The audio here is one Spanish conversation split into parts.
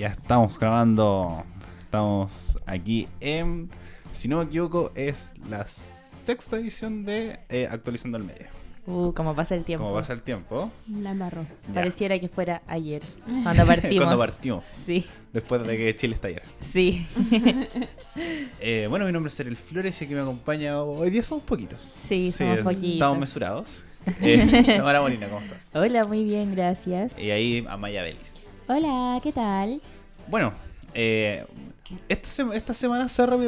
Ya estamos grabando. Estamos aquí en, si no me equivoco, es la sexta edición de Actualizando el Medio. Como pasa el tiempo. Como pasa el tiempo. La embarró. Pareciera que fuera ayer, cuando partimos. Cuando partimos. Sí. Después de que Chile estallara. Sí. Bueno, mi nombre es Ariel Flores y aquí me acompaña. Hoy día somos poquitos. Sí, somos poquitos. Estamos mesurados. Tamara Molina, ¿cómo estás? Hola, muy bien, gracias. Y ahí Amaya Vélez. Hola, ¿qué tal? Bueno, esta semana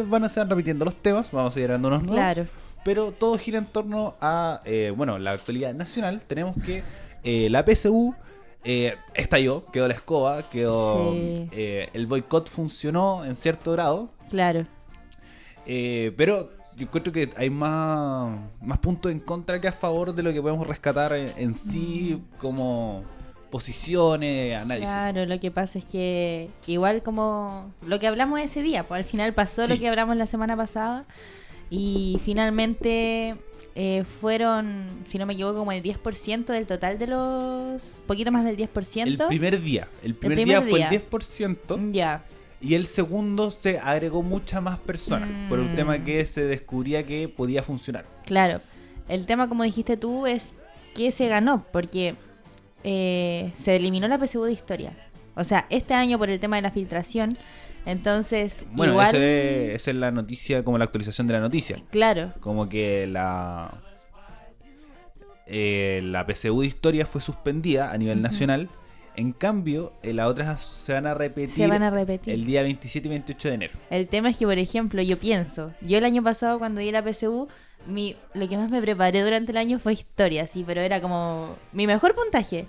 van a estar repitiendo los temas. Vamos a ir dando unos nuevos. Claro. Pero todo gira en torno a, la actualidad nacional. Tenemos que la PSU estalló, quedó la escoba, quedó Sí. El boicot funcionó en cierto grado. Claro. Pero yo encuentro que hay más puntos en contra que a favor de lo que podemos rescatar en sí como posiciones, análisis. Claro, lo que pasa es que igual como lo que hablamos ese día, pues al final pasó Sí. lo que hablamos la semana pasada y finalmente fueron, si no me equivoco, como el 10% del total de los... poquito más del 10%. El primer día fue el 10%. Ya. Y el segundo se agregó muchas más personas por un tema que se descubría que podía funcionar. Claro. El tema, como dijiste tú, es que se ganó, porque se eliminó la PSU de historia. O sea, este año por el tema de la filtración. Entonces, Bueno, igual... esa es la noticia, como la actualización de la noticia. Claro. Como que la PSU de historia fue suspendida a nivel nacional. En cambio, las otras se van a repetir el día 27 y 28 de enero. El tema es que, por ejemplo, yo el año pasado cuando di la PSU, lo que más me preparé durante el año fue historia, sí, pero era como mi mejor puntaje.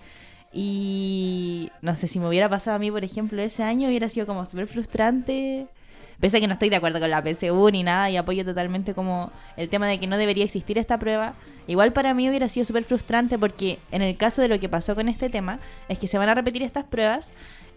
Y no sé, si me hubiera pasado a mí, por ejemplo, ese año hubiera sido como súper frustrante. Pese a que no estoy de acuerdo con la PSU ni nada y apoyo totalmente como el tema de que no debería existir esta prueba. Igual para mí hubiera sido súper frustrante porque en el caso de lo que pasó con este tema es que se van a repetir estas pruebas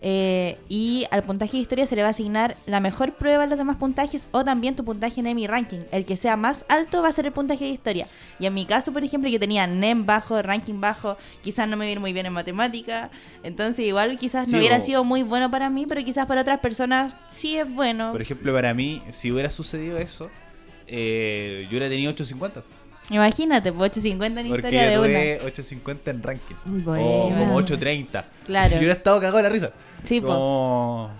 y al puntaje de historia se le va a asignar la mejor prueba a los demás puntajes o también tu puntaje en EMI ranking. El que sea más alto va a ser el puntaje de historia. Y en mi caso, por ejemplo, yo tenía NEM bajo, ranking bajo, quizás no me iba a ir muy bien en matemática, entonces igual quizás Sí, no hubiera sido muy bueno para mí, pero quizás para otras personas sí es bueno. Por ejemplo, para mí, si hubiera sucedido eso, yo hubiera tenido 850. Imagínate, pues 850 en Porque historia de tuve una. 850 en ranking. Bueno. O como 830. Claro. Yo hubiera estado cagado de la risa. Sí, po. Como...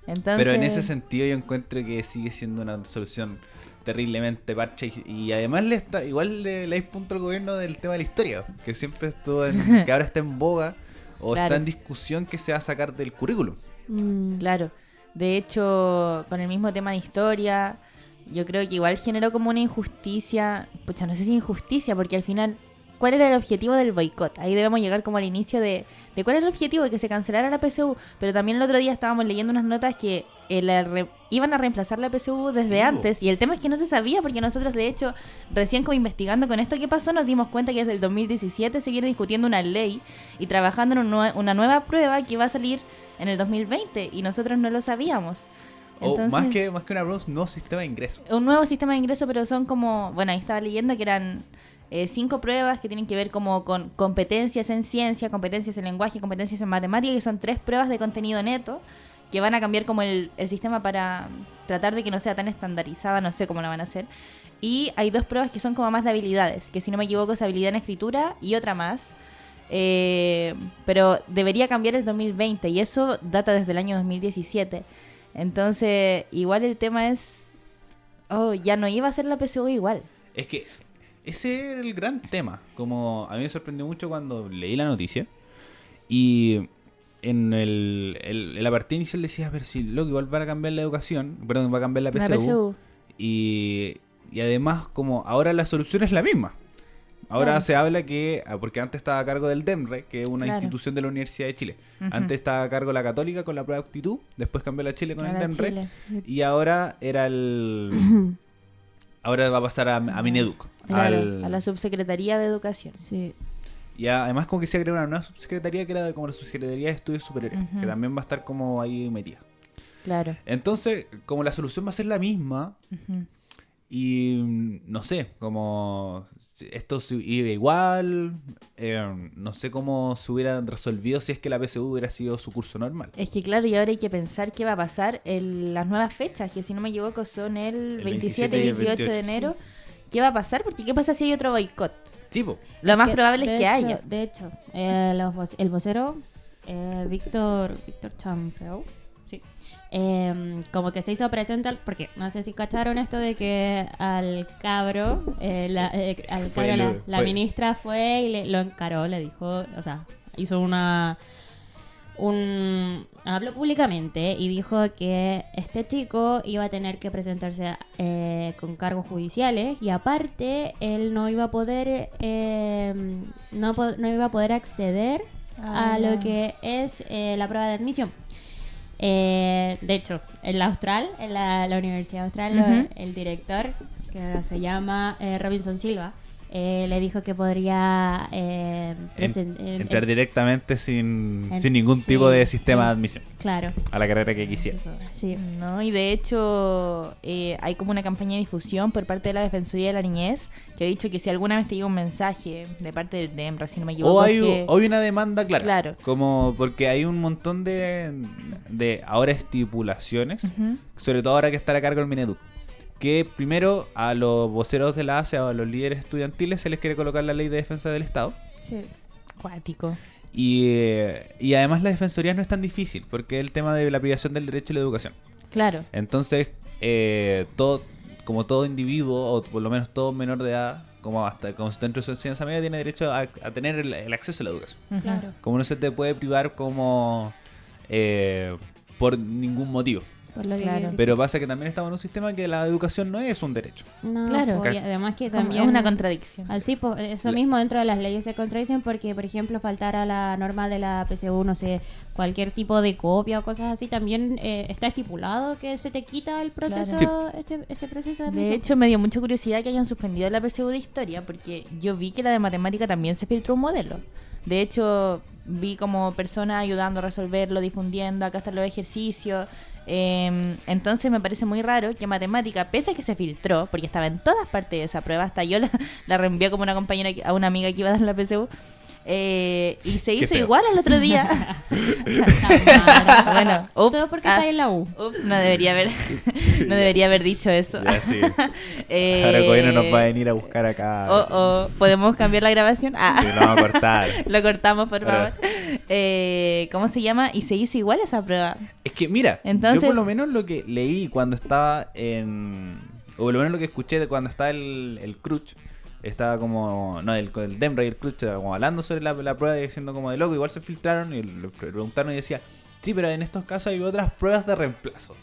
Entonces, Pero en ese sentido yo encuentro que sigue siendo una solución terriblemente parcha y además igual le dais punto al gobierno del tema de la historia, que siempre estuvo que ahora está en boga o Claro. está en discusión que se va a sacar del currículum. claro. De hecho, con el mismo tema de historia, yo creo que igual generó como una injusticia. Pucha, no sé si injusticia, porque al final, ¿cuál era el objetivo del boicot? Ahí debemos llegar como al inicio de cuál era el objetivo de que se cancelara la PSU. Pero también el otro día estábamos leyendo unas notas que iban a reemplazar la PSU desde Sí, antes. Y el tema es que no se sabía, porque nosotros de hecho, recién como investigando con esto que pasó, nos dimos cuenta que desde el 2017 se viene discutiendo una ley y trabajando en una nueva prueba que va a salir en el 2020 y nosotros no lo sabíamos. O Entonces, más que una prueba, un nuevo sistema de ingreso. un nuevo sistema de ingreso, pero son como, bueno, ahí estaba leyendo que eran 5 pruebas que tienen que ver como con competencias en ciencia, competencias en lenguaje, competencias en matemática, que son 3 pruebas de contenido neto, que van a cambiar como el sistema para tratar de que no sea tan estandarizada, no sé cómo lo van a hacer. Y hay 2 pruebas que son como más de habilidades, que si no me equivoco es habilidad en escritura y otra más. Pero debería cambiar el 2020 y eso data desde el año 2017. Entonces, igual el tema es... ya no iba a ser la PSU igual. Es que ese era el gran tema. Como a mí me sorprendió mucho cuando leí la noticia y en la partida inicial decía, a ver si loco, igual van a cambiar la educación, perdón, va a cambiar la PSU. Y además, como ahora la solución es la misma. Ahora Claro. se habla que, porque antes estaba a cargo del DEMRE, que es una Claro. institución de la Universidad de Chile. Ujú. Antes estaba a cargo la Católica con la prueba de aptitud, después cambió la Chile con A el la DEMRE. Chile. Y ahora ahora va a pasar a Mineduc. Claro, a la Subsecretaría de Educación. Sí. Y además como que se creó una nueva subsecretaría que era como la Subsecretaría de Estudios Superiores, Ujú. que también va a estar como ahí metida. Claro. Entonces, como la solución va a ser la misma, Ujú. y no sé, como esto se iba igual, no sé cómo se hubiera resolvido si es que la PSU hubiera sido su curso normal. Es que claro, y ahora hay que pensar qué va a pasar en las nuevas fechas, que si no me equivoco son el 27 y 28 de enero. ¿Qué va a pasar? Porque ¿qué pasa si hay otro boicot? Sí, po. Lo más probable es que hecho, haya. De hecho, el vocero, Víctor Chanfreu, sí, como que se hizo presente, porque no sé si cacharon esto de que al cabro, la ministra fue y lo encaró, le dijo, o sea, hizo habló públicamente y dijo que este chico iba a tener que presentarse con cargos judiciales y aparte él no iba a poder no iba a poder acceder a lo que es la prueba de admisión. De hecho, en la Universidad Austral, el director, que se llama Robinson Silva, le dijo que podría entrar directamente sin ningún tipo de sistema de admisión. Claro. A la carrera que quisiera. Sí. No, y de hecho hay como una campaña de difusión por parte de la Defensoría de la Niñez que ha dicho que si alguna vez te llega un mensaje de parte del DEMRA, si no me equivoco, o hay una demanda clara. Claro. Como porque hay un montón de ahora estipulaciones, sobre todo ahora que está a cargo el Mineduc. Que primero a los voceros de la ACE o a los líderes estudiantiles se les quiere colocar la ley de defensa del Estado. Sí. Cuático. Y además la defensoría no es tan difícil, porque es el tema de la privación del derecho a la educación. Claro. Entonces, como todo individuo, o por lo menos todo menor de edad, como dentro de su enseñanza media, tiene derecho a tener el acceso a la educación. Claro. Como no se te puede privar como por ningún motivo. Por lo que Claro. Pero pasa que también estamos en un sistema que la educación no es un derecho. No, Claro. pues, y además que Como también es una contradicción. Así, pues, eso mismo dentro de las leyes se contradicen porque, por ejemplo, faltara la norma de la PSU, no sé, cualquier tipo de copia o cosas así, también está estipulado que se te quita el proceso, Claro. este proceso de De admisión. hecho, me dio mucha curiosidad que hayan suspendido la PSU de historia, porque yo vi que la de matemática también se filtró un modelo. De hecho, vi como personas ayudando a resolverlo, difundiendo, acá están los ejercicios. Entonces me parece muy raro que matemática, pese a que se filtró, porque estaba en todas partes de esa prueba, hasta yo la reenvié como una compañera, a una amiga que iba a dar la PSU. Y se hizo feo. igual al otro día. Bueno, Todo ups, porque está en la U. ups, no debería haber dicho eso. Ya sí. Ahora el gobierno nos va a venir a buscar acá. ¿Podemos cambiar la grabación? Sí, lo vamos a cortar. Lo cortamos, por Ahora. favor. ¿Cómo se llama? Y se hizo igual esa prueba. Es que mira, Entonces- yo por lo menos lo que leí cuando estaba o por lo menos lo que escuché de cuando estaba el Crutch, estaba como, no, el Demra y el Crutch como hablando sobre la prueba y diciendo como de loco, igual se filtraron y le preguntaron y decía, sí, pero en estos casos hay otras pruebas de reemplazo.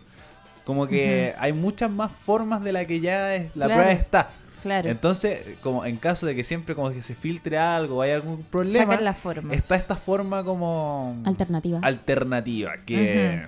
Como que hay muchas más formas de la que ya la Claro. prueba está. Claro. Entonces, como en caso de que siempre como que se filtre algo o hay algún problema, Sacar la forma. está esta forma como alternativa que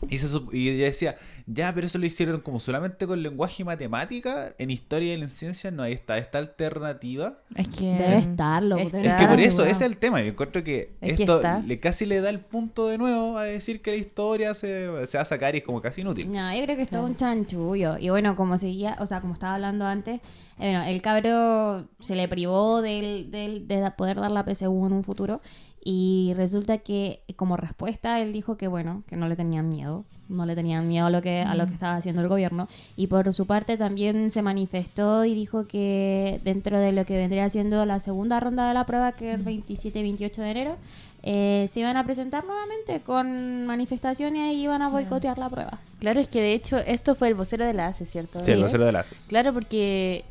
y yo decía, ya, pero eso lo hicieron como solamente con lenguaje y matemática. En historia y en ciencia no hay esta alternativa. Es que Debe estarlo. Es debe Es que estar por eso asegurado. ese es el tema. Yo encuentro que Es que esto está. casi le da el punto de nuevo a decir que la historia se va a sacar y es como casi inútil. No, yo creo que es todo un chanchullo. Y bueno, como seguía, o sea, como estaba hablando antes, bueno, el cabro se le privó de poder dar la PSU en un futuro. Y resulta que como respuesta él dijo que bueno, que no le tenían miedo a lo que estaba haciendo el gobierno, y por su parte también se manifestó y dijo que dentro de lo que vendría siendo la segunda ronda de la prueba, que es el 27 y 28 de enero, se iban a presentar nuevamente con manifestaciones y iban a boicotear la prueba. Claro, es que de hecho esto fue el vocero de la ACE, ¿cierto? Sí, el vocero de la ASUS. Claro, porque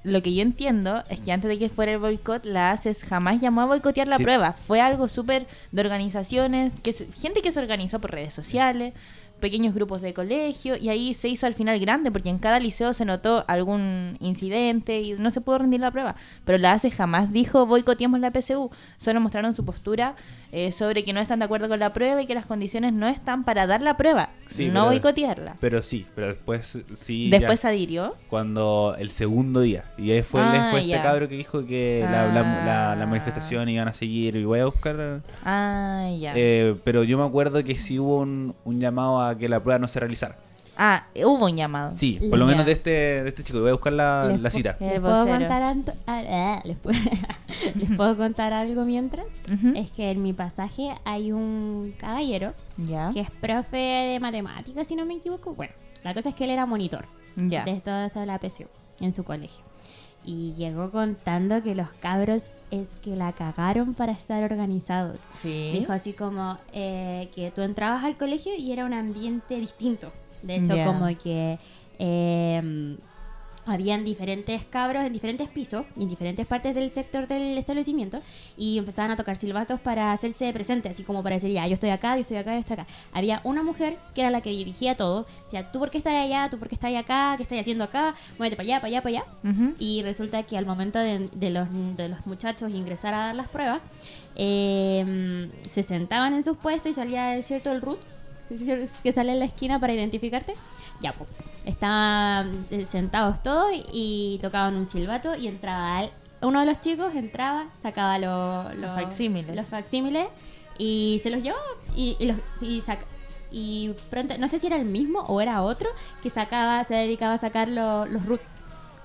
lo que yo entiendo es que antes de que fuera el boicot, la ACES jamás llamó a boicotear la Sí. prueba. Fue algo súper de organizaciones, gente que se organizó por redes sociales, pequeños grupos de colegio, y ahí se hizo al final grande, porque en cada liceo se notó algún incidente y no se pudo rendir la prueba. Pero la ACES jamás dijo boicoteemos la PSU, solo mostraron su postura sobre que no están de acuerdo con la prueba y que las condiciones no están para dar la prueba, Sí, no pero- boicotearla. Pero después sí. Después ya, adhirió. cuando el segundo día. Y ahí fue este ya. cabro que dijo que la manifestación iban a seguir. Y voy a buscar. Ah, ya. Pero yo me acuerdo que sí hubo un llamado a que la prueba no se realizara. Ah, hubo un llamado. Sí, por lo Ya. menos de este chico. Voy a buscar la Les cita. El ¿Les puedo vocero. contar ¿Les puedo contar algo mientras? Ujú. Es que en mi pasaje hay un caballero Ya. que es profe de matemáticas, si no me equivoco. Bueno, la cosa es que él era monitor Ya. de toda la PSU en su colegio. Y llegó contando que los cabros es que la cagaron para estar organizados. Sí. Dijo así como que tú entrabas al colegio y era un ambiente distinto. De hecho, Ya. como que habían diferentes cabros en diferentes pisos y en diferentes partes del sector del establecimiento y empezaban a tocar silbatos para hacerse presentes, así como para decir, ya, yo estoy acá, yo estoy acá, yo estoy acá. Había una mujer que era la que dirigía todo. O sea, tú por qué estás allá, tú por qué estás acá, qué estás haciendo acá, muévete para allá, para allá, para allá. Ujú. Y resulta que al momento de los muchachos ingresar a dar las pruebas, se sentaban en sus puestos y salía, ¿cierto?, el root que sale en la esquina para identificarte. Ya, pues, estaban sentados todos y tocaban un silbato y entraba uno de los chicos, entraba, sacaba los facsímiles. los facsímiles y se los llevaba y pronto, no sé si era el mismo o era otro que se dedicaba a sacar los root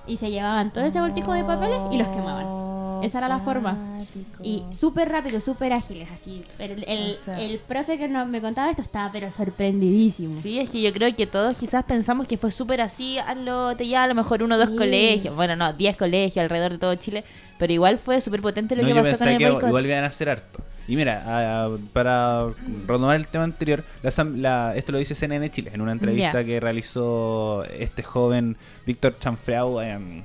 y se llevaban todo ese voltijo de papeles y los quemaban. Esa era la forma. Cuático. Y súper rápido, súper ágiles, así. Pero el O sea. el profe que me contaba esto estaba pero sorprendidísimo. Sí, es que yo creo que todos quizás pensamos que fue súper así, a lo mejor 1 o 2 Sí. colegios, bueno, no, 10 colegios alrededor de todo Chile, pero igual fue súper potente lo No, que yo pasó con pensé el que boicot. igual iban a hacer harto. Y mira, para retomar el tema anterior, esto lo dice CNN Chile en una entrevista Ya. que realizó este joven Víctor Chanfreau en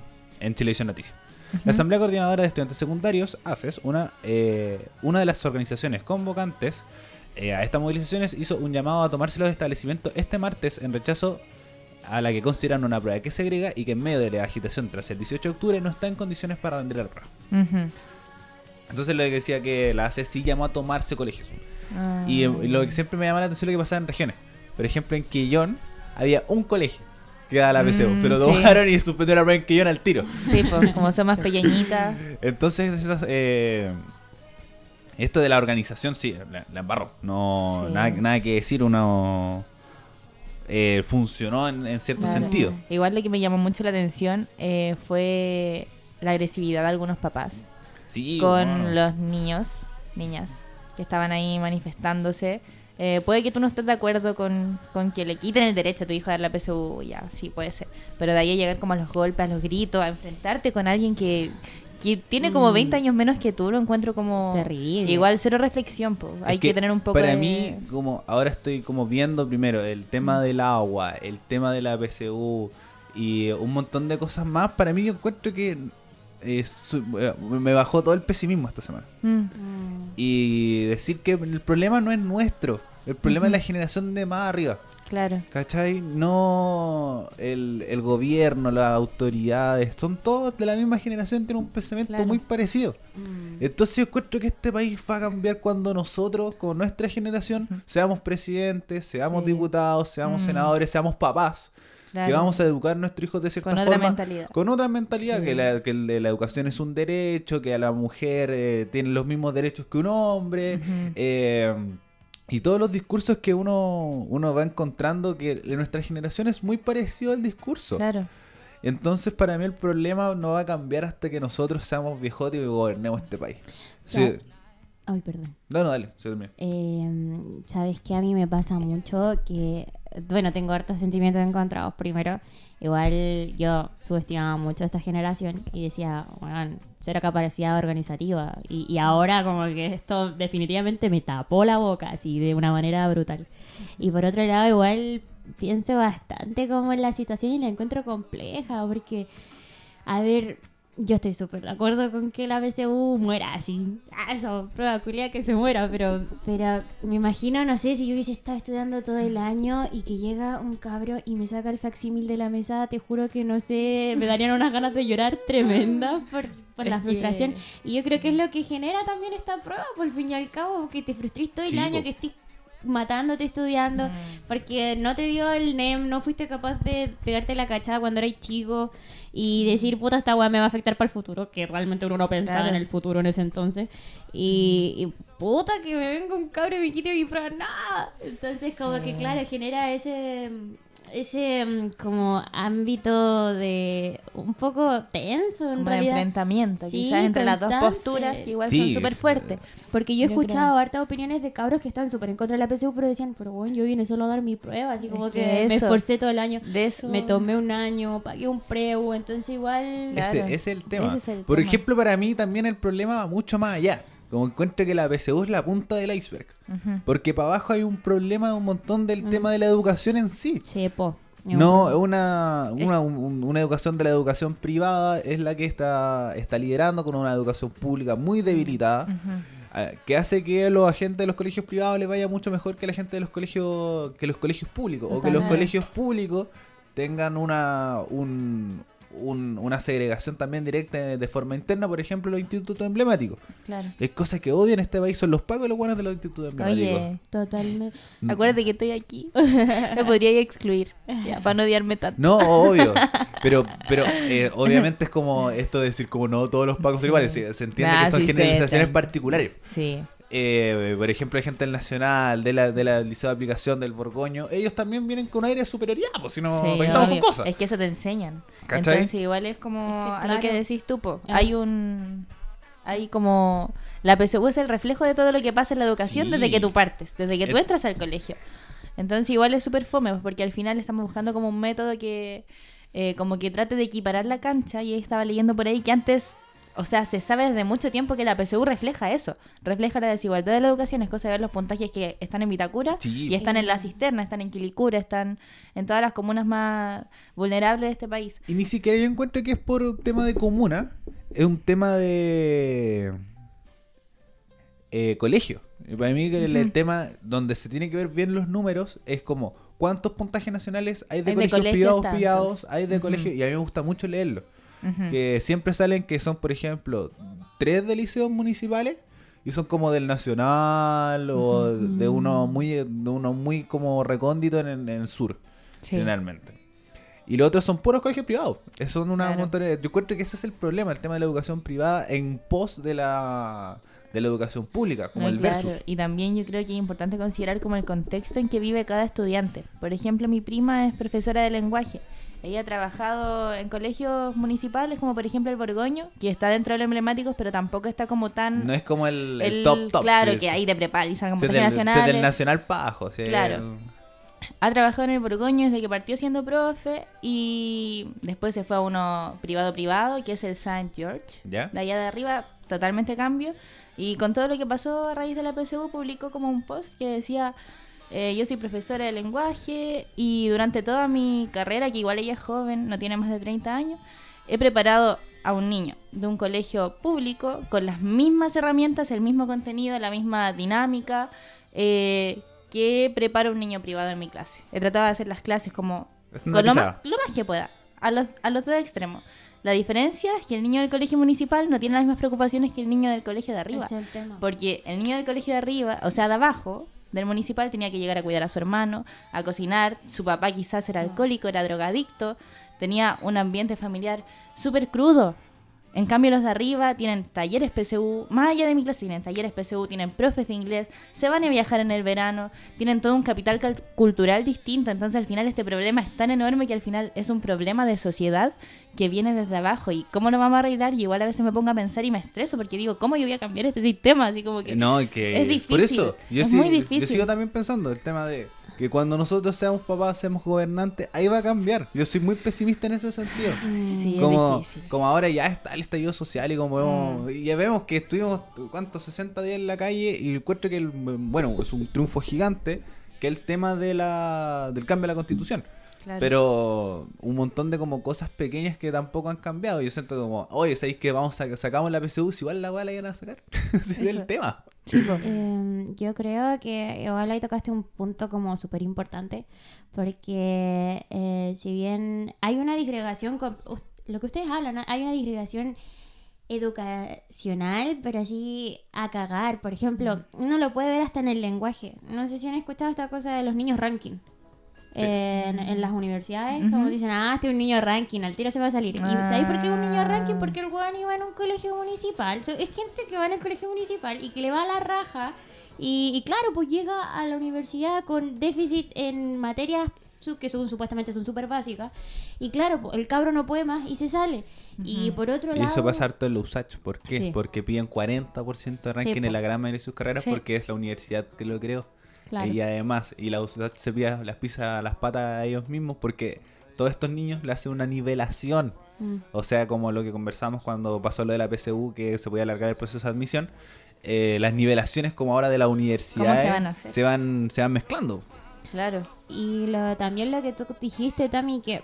Chilevisión Noticias. La Asamblea Coordinadora de Estudiantes Secundarios, ACES, una de las organizaciones convocantes a estas movilizaciones, hizo un llamado a tomarse los establecimientos este martes en rechazo a la que consideran una prueba que segrega y que en medio de la agitación tras el 18 de octubre no está en condiciones para rendir la prueba. Ujú. Entonces lo que decía que la ACES sí llamó a tomarse colegios. Ah. Y lo que siempre me llama la atención es lo que pasaba en regiones. Por ejemplo, en Quillón había un colegio que daba la PSU. Se lo sí. tomaron y suspendió la prueba en Quillón al tiro. Sí, pues como son más pequeñitas. Entonces, esto de la organización, sí, la embarró. No, Sí. nada que decir, funcionó en cierto Claro. sentido. Igual lo que me llamó mucho la atención fue la agresividad de algunos papás Sí, con bueno. los niñas que estaban ahí manifestándose. Puede que tú no estés de acuerdo con que le quiten el derecho a tu hijo a dar la PSU, ya, sí, puede ser. Pero de ahí a llegar como a los golpes, a los gritos, a enfrentarte con alguien que tiene como 20 años menos que tú, lo encuentro como... Terrible. Igual cero reflexión, pues. Hay Es que tener un poco para de... mí, como ahora estoy como viendo primero el tema del agua, el tema de la PSU y un montón de cosas más, para mí yo encuentro que me bajó todo el pesimismo esta semana. Y decir que el problema no es nuestro, el problema es la generación de más arriba. Claro. ¿Cachai? No el gobierno, las autoridades, son todos de la misma generación, tienen un pensamiento Claro. muy parecido. Entonces yo encuentro que este país va a cambiar cuando nosotros, con nuestra generación, seamos presidentes, seamos Sí. diputados, seamos senadores, seamos papás. Claro. Que vamos a educar a nuestros hijos de cierta Con forma. otra mentalidad. Con otra mentalidad, Sí. que la educación es un derecho, que a la mujer tiene los mismos derechos que un hombre. Ujú. Y todos los discursos que uno va encontrando, que en nuestra generación es muy parecido al discurso. Claro. Entonces para mí el problema no va a cambiar hasta que nosotros seamos viejotes y gobernemos este país. sea, Sí. Ay, perdón. No, dale, se termina. Sabes que a mí me pasa mucho que, bueno, tengo hartos sentimientos encontrados. Primero, igual yo subestimaba mucho a esta generación y decía, bueno, cero capacidad organizativa. Y ahora como que esto definitivamente me tapó la boca así de una manera brutal. Y por otro lado, igual pienso bastante como en la situación y la encuentro compleja porque, a ver, yo estoy súper de acuerdo con que la PSU muera así. Eso, prueba culia que se muera, pero me imagino, no sé, si yo hubiese estado estudiando todo el año y que llega un cabro y me saca el facsímil de la mesa, te juro que no sé, me darían unas ganas de llorar tremendas por la Es que- frustración. Y yo creo que es lo que genera también esta prueba, por fin y al cabo, que te frustrís todo el Sí, año, po. que estés matándote estudiando, porque no te dio el NEM, no fuiste capaz de pegarte la cachada cuando eras chico y decir, puta, esta weá me va a afectar para el futuro, que realmente uno no pensaba Claro. en el futuro en ese entonces. Y puta, que me venga un cabro y me quite mi prueba, nada. Entonces, como que claro, genera ese como ámbito de un poco tenso en Como de realidad. enfrentamiento, Sí, quizás entre las dos constante. posturas que igual Sí, son súper fuertes. Porque yo he Yo escuchado hartas opiniones de cabros que están súper en contra de la PSU, pero decían, pero bueno, yo vine solo a dar mi prueba, así como Es que que me eso, esforcé todo el año. De eso. Me tomé un año, pagué un preu, entonces igual... Claro. Ese es el tema. Ese es el Por tema. ejemplo, para mí también el problema va mucho más allá. Como encuentro que la PSU es la punta del iceberg. Ujú. Porque para abajo hay un problema un montón del tema de la educación en sí. Sí, po. No, una educación de la educación privada es la que está liderando con una educación pública muy debilitada, Ujú. que hace que los agentes de los colegios privados les vaya mucho mejor que la gente de los colegios públicos, o que los Totalmente. colegios públicos tengan una segregación también directa de forma interna, por ejemplo, los institutos emblemáticos. Claro. Hay cosas que odian en este país, son los pagos y los buenos de los institutos emblemáticos. Oye, Totalmente. acuérdate que estoy aquí. Me podría excluir, ya, para no odiarme tanto. No, obvio. Pero obviamente es como esto de decir como no todos los pagos son iguales. Se entiende Nah, que son sí, generalizaciones sí. particulares. Sí. Por ejemplo, hay gente del Nacional, de la Liceo de Aplicación, del Borgoño. Ellos también vienen con aire de superioridad, pues si no Sí, porque estamos con obvio. cosas. Es que eso te enseñan. ¿Cachai? Entonces igual es como Es que, a lo que claro. decís tú, po. Ah. Hay como... La PSU es el reflejo de todo lo que pasa en la educación Sí. desde que tú partes, desde que tú Et- entras al colegio. Entonces igual es súper fome, pues, porque al final estamos buscando como un método que como que trate de equiparar la cancha. Y ahí estaba leyendo por ahí que antes... O sea, se sabe desde mucho tiempo que la PSU refleja eso. Refleja la desigualdad de la educación. Es cosa de ver los puntajes que están en Vitacura Sí. y están en La Cisterna, están en Quilicura, están en todas las comunas más vulnerables de este país. Y ni siquiera yo encuentro que es por un tema de comuna, es un tema de colegio. Y para mí que el tema donde se tiene que ver bien los números es como cuántos puntajes nacionales hay de Hay de colegios colegios privados, tantos. hay de Ujú. colegios, y a mí me gusta mucho leerlo. Ujú. Que siempre salen que son, por ejemplo, 3 de liceos municipales y son como del Nacional o de uno muy como recóndito en el sur, Sí. generalmente. Y los otros son puros colegios privados. Son una Claro. montón de... Yo encuentro que ese es el problema, el tema de la educación privada en pos de la educación pública, como No, el claro. versus. Y también yo creo que es importante considerar como el contexto en que vive cada estudiante. Por ejemplo, mi prima es profesora de lenguaje. Ella ha trabajado en colegios municipales, como por ejemplo el Borgoño, que está dentro de los emblemáticos, pero tampoco está como tan... No es como el top. Claro, sí, que sí. ahí te preparan y sacan Sí, puntajes del nacionales. Nacional para abajo. Sí. Claro. Ha trabajado en el Borgoño desde que partió siendo profe y después se fue a uno privado, que es el St. George. ¿Ya? De allá de arriba, totalmente cambio. Y con todo lo que pasó a raíz de la PSU, publicó como un post que decía: yo soy profesora de lenguaje y durante toda mi carrera, que igual ella es joven, no tiene más de 30 años, he preparado a un niño de un colegio público con las mismas herramientas, el mismo contenido, la misma dinámica que prepara un niño privado en mi clase. He tratado de hacer las clases como con lo más que pueda, a los dos extremos. La diferencia es que el niño del colegio municipal no tiene las mismas preocupaciones que el niño del colegio de arriba. Ese es el tema. Porque el niño del colegio de arriba, o sea, de abajo, del municipal, tenía que llegar a cuidar a su hermano, a cocinar. Su papá quizás era alcohólico, era drogadicto. Tenía un ambiente familiar súper crudo. En cambio, los de arriba tienen talleres PSU, más allá de mi clase, tienen talleres PSU, tienen profes de inglés, se van a viajar en el verano, tienen todo un capital cultural distinto. Entonces, al final, este problema es tan enorme que al final es un problema de sociedad que viene desde abajo. ¿Y cómo lo vamos a arreglar? Y igual a veces me pongo a pensar y me estreso porque digo, ¿cómo yo voy a cambiar este sistema? Así como que No, que es difícil. por eso, es muy difícil. yo sigo también pensando el tema de que cuando nosotros seamos papás, seamos gobernantes, ahí va a cambiar. Yo soy muy pesimista en ese sentido. Sí, es Como, difícil. como ahora ya está el estallido social y como vemos, y ya vemos que estuvimos, ¿cuántos? 60 días en la calle y encuentro que, bueno, es un triunfo gigante, que el tema de del cambio de la Constitución. Claro. Pero un montón de como cosas pequeñas que tampoco han cambiado. Yo siento como, oye, ¿sabéis que sacamos la PSU? Si igual la weá la iban a sacar. Ese es el Eso. tema. Sí, po. Yo creo que igual ahí tocaste un punto como súper importante, porque si bien hay una disgregación, lo que ustedes hablan, ¿no? Hay una disgregación educacional, pero así a cagar. Por ejemplo, uno lo puede ver hasta en el lenguaje. No sé si han escuchado esta cosa de los niños ranking. Sí. En las universidades, como Ujú. dicen, este es un niño ranking, al tiro se va a salir. ¿Y sabéis por qué es un niño ranking? Porque el weón iba en un colegio municipal. Es gente que va en el colegio municipal y que le va a la raja. Y claro, pues llega a la universidad con déficit en materias que son supuestamente son súper básicas. Y claro, po, el cabro no puede más y se sale. Y por otro Y lado... eso pasa harto en los USACH. ¿Por qué? Sí. Porque piden 40% de ranking Sí, po. en la gran mayoría de sus carreras Sí. porque es la universidad que lo creó. Claro. Y además, y la USACH se las pisa las patas a ellos mismos porque todos estos niños le hacen una nivelación. O sea, como lo que conversamos cuando pasó lo de la PSU, que se podía alargar el proceso de admisión. Las nivelaciones como ahora de la universidad ¿Cómo se van a hacer? se van mezclando. Claro. Y también lo que tú dijiste, Tami, que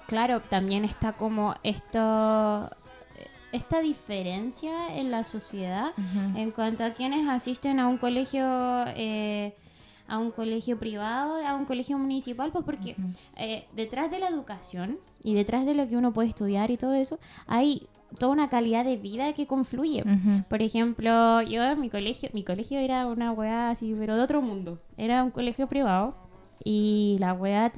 claro, también está como esta diferencia en la sociedad en cuanto a quienes asisten a un colegio privado, a un colegio municipal, pues porque detrás de la educación y detrás de lo que uno puede estudiar y todo eso, hay toda una calidad de vida que confluye. Por ejemplo, yo en mi colegio era una weá así, pero de otro mundo. Era un colegio privado y la weá,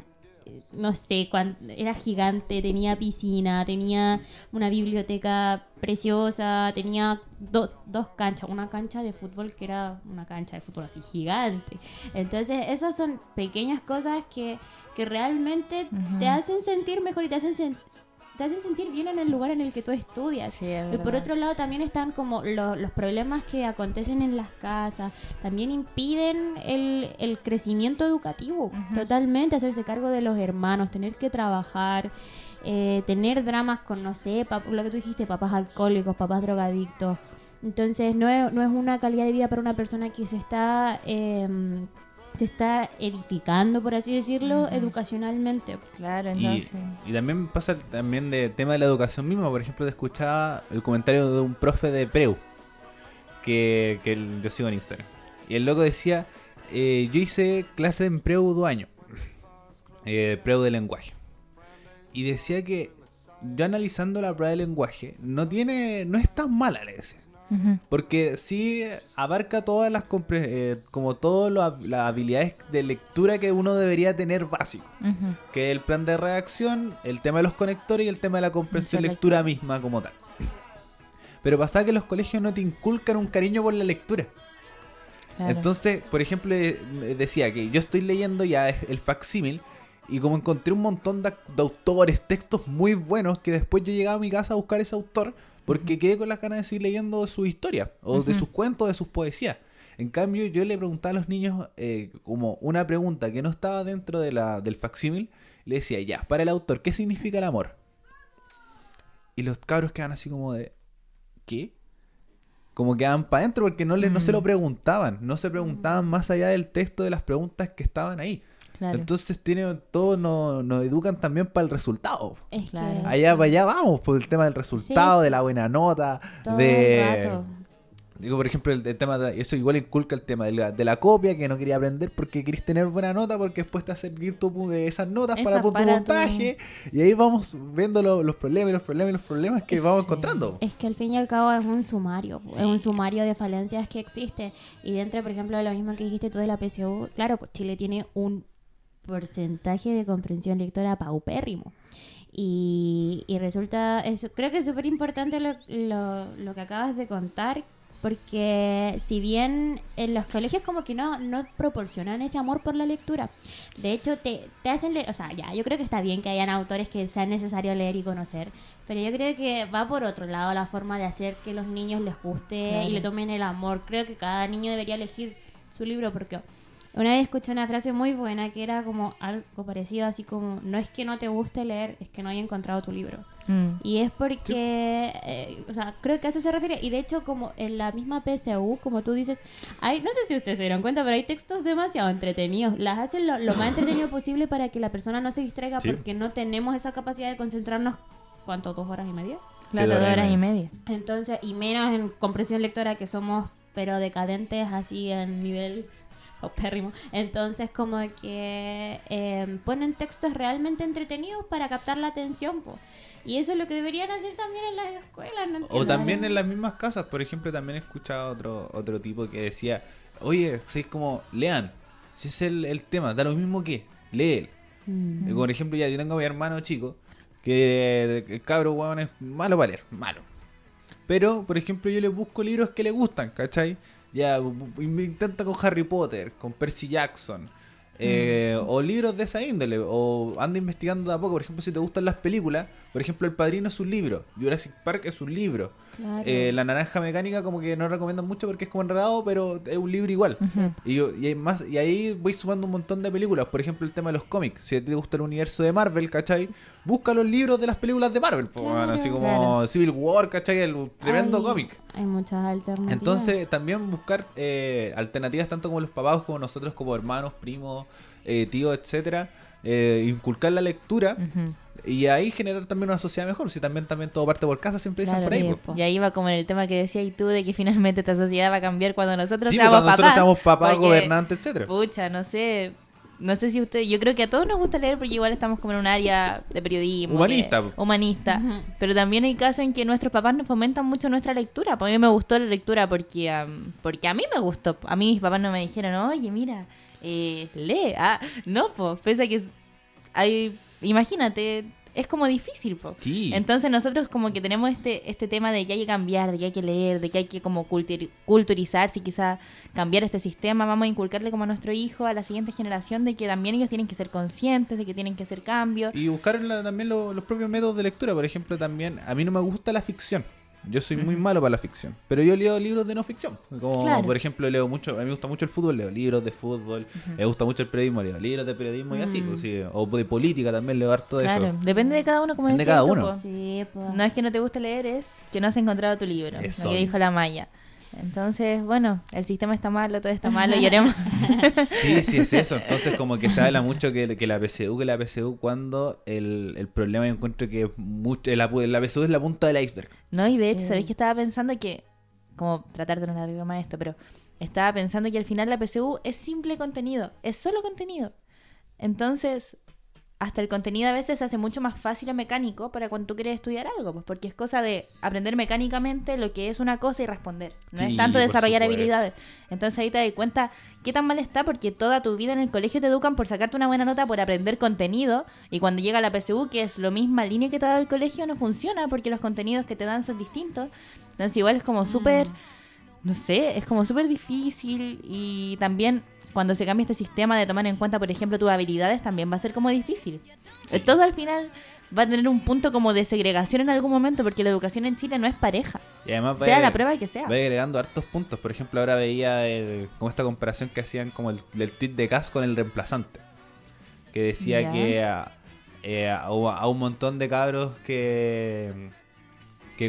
no sé, era gigante, tenía piscina, tenía una biblioteca preciosa, tenía dos canchas, una cancha de fútbol que era una cancha de fútbol así gigante. Entonces, esas son pequeñas cosas que realmente te hacen sentir mejor y te hacen sentir bien en el lugar en el que tú estudias. Sí, es Y por verdad. otro lado también están como los problemas que acontecen en las casas, también impiden el crecimiento educativo, totalmente, hacerse cargo de los hermanos, tener que trabajar, tener dramas con, no sé, lo que tú dijiste, papás alcohólicos, papás drogadictos. Entonces no es una calidad de vida para una persona que se está edificando, por así decirlo, educacionalmente. Claro, Y, entonces. y también pasa también de tema de la educación misma. Por ejemplo, te escuchaba el comentario de un profe de Preu que yo sigo en Instagram. Y el loco decía, yo hice clase en Preu 2 años, Preu de lenguaje. Y decía que yo analizando la prueba de lenguaje no es tan mala, le decía. Porque sí abarca todas las como todas las habilidades de lectura que uno debería tener básico, que es el plan de redacción, el tema de los conectores y el tema de la comprensión lectura misma como tal. Pero pasa que los colegios no te inculcan un cariño por la lectura. Claro. Entonces, por ejemplo, decía que yo estoy leyendo ya el facsímil y como encontré un montón de autores, textos muy buenos, que después yo llegaba a mi casa a buscar ese autor porque quedé con las ganas de seguir leyendo su historia o de sus cuentos, de sus poesías. En cambio, yo le preguntaba a los niños como una pregunta que no estaba dentro del facsímil. Le decía, ya, para el autor, ¿qué significa el amor? Y los cabros quedan así como de, ¿qué? Como quedaban para adentro porque no se lo preguntaban. No se preguntaban más allá del texto de las preguntas que estaban ahí. Claro. Entonces todos nos educan también para el resultado. Es Claro. que Allá para allá vamos, por el tema del resultado, Sí. de la buena nota, todo de... el rato. Digo, por ejemplo, el tema eso igual inculca el tema de la copia, que no quería aprender porque querés tener buena nota, porque después te va a servir esas notas para tu puntaje. Y ahí vamos viendo los problemas y los problemas y los problemas que vamos encontrando. Es que al fin y al cabo es un sumario, Sí. es un sumario de falencias que existe. Y dentro, por ejemplo, de lo mismo que dijiste tú de la PSU, claro, pues Chile tiene un porcentaje de comprensión lectora paupérrimo. Y resulta, creo que es súper importante lo que acabas de contar, porque si bien en los colegios como que no proporcionan ese amor por la lectura, de hecho te hacen leer, o sea, ya, yo creo que está bien que hayan autores que sea necesario leer y conocer, pero yo creo que va por otro lado la forma de hacer que los niños les guste Claro. y le tomen el amor. Creo que cada niño debería elegir su libro, porque una vez escuché una frase muy buena que era como algo parecido, así como, no es que no te guste leer, es que no haya encontrado tu libro. Y es porque, o sea, creo que a eso se refiere. Y de hecho, como en la misma PSU, como tú dices, no sé si ustedes se dieron cuenta, pero hay textos demasiado entretenidos. Las hacen lo más entretenido posible para que la persona no se distraiga, Sí. porque no tenemos esa capacidad de concentrarnos, ¿cuánto? 2 horas y media. Claro, 2 horas y media. Entonces, y menos en comprensión lectora, que somos, pero decadentes así en nivel paupérrimo. Entonces, como que ponen textos realmente entretenidos para captar la atención, po. Y eso es lo que deberían hacer también en las escuelas, ¿no O entiendo? también en las mismas casas. Por ejemplo, también he escuchado otro tipo que decía, oye, si es como, lean, si es el tema, da lo mismo que, lee. Por ejemplo, ya yo tengo a mi hermano chico, que el cabro, weón, es malo para leer, malo. Pero, por ejemplo, yo le busco libros que le gustan, ¿cachai? Ya, me intenta con Harry Potter, con Percy Jackson, O libros de esa índole, o anda investigando de a poco. Por ejemplo, si te gustan las películas, por ejemplo, El Padrino es un libro, Jurassic Park es un libro, Claro. La Naranja Mecánica como que no recomiendan mucho porque es como enredado, pero es un libro igual. Y ahí voy sumando un montón de películas. Por ejemplo, el tema de los cómics. Si te gusta el universo de Marvel, ¿cachai? Busca los libros de las películas de Marvel, po, Claro, así como claro. Civil War, ¿cachai? El tremendo cómic. Hay muchas alternativas. Entonces, también buscar alternativas tanto como los papás, como nosotros, como hermanos, primos, tíos, etcétera. Inculcar la lectura y ahí generar también una sociedad mejor. Si también todo parte por casa, siempre dicen Claro, por ahí. sí, po. po. Y ahí va como en el tema que decías y tú, de que finalmente esta sociedad va a cambiar cuando nosotros Sí, seamos cuando nosotros papás. seamos papás, Porque, gobernantes, etcétera. pucha, no sé si usted, yo creo que a todos nos gusta leer porque igual estamos como en un área de periodismo. Humanista. Humanista. Ujú. Pero también hay casos en que nuestros papás nos fomentan mucho nuestra lectura. Pues a mí me gustó la lectura porque a mí me gustó. A mí mis papás no me dijeron, oye, mira, lee. No, pues, pese a que imagínate, es como difícil, po. Sí. Entonces nosotros como que tenemos este tema de que hay que cambiar, de que hay que leer, de que hay que como culturizarse y quizá cambiar este sistema. Vamos a inculcarle como a nuestro hijo, a la siguiente generación, de que también ellos tienen que ser conscientes, de que tienen que hacer cambios. Y buscar también los propios métodos de lectura. Por ejemplo, también a mí no me gusta la ficción. Yo soy muy malo para la ficción. Pero yo leo libros de no ficción. Como, Claro. por ejemplo, leo mucho. A mí me gusta mucho el fútbol, leo libros de fútbol. Me gusta mucho el periodismo, leo libros de periodismo y así. Pues, sí. O de política también leo harto de Claro, eso. depende de cada uno, como Depende de decías cada tú, uno. po. Sí, pues. No es que no te guste leer, es que no has encontrado tu libro, Eso. lo que dijo la Maya. Entonces, bueno, el sistema está malo, todo está malo, lloremos. Sí, es eso. Entonces, como que se habla mucho que la PSU, cuando el problema yo encuentro que la PSU es la punta del iceberg. No, y de hecho, Sí. ¿sabéis que estaba pensando que, como tratar de no alargar más esto, pero estaba pensando que al final la PSU es simple contenido, es solo contenido. Entonces, hasta el contenido a veces se hace mucho más fácil o mecánico para cuando tú quieres estudiar algo, pues porque es cosa de aprender mecánicamente lo que es una cosa y responder. No Sí, es tanto por desarrollar supuesto. habilidades. Entonces ahí te das cuenta qué tan mal está, porque toda tu vida en el colegio te educan por sacarte una buena nota, por aprender contenido, y cuando llega la PSU, que es la misma línea que te da el colegio, no funciona porque los contenidos que te dan son distintos. Entonces igual es como súper, no sé, es como súper difícil. Y también cuando se cambia este sistema de tomar en cuenta, por ejemplo, tus habilidades, también va a ser como difícil. Sí. Todo al final va a tener un punto como de segregación en algún momento, porque la educación en Chile no es pareja, Y además sea la prueba que sea. va agregando hartos puntos. Por ejemplo, ahora veía como esta comparación que hacían como el tweet de Cass con el reemplazante. Que decía Ya. que a un montón de cabros que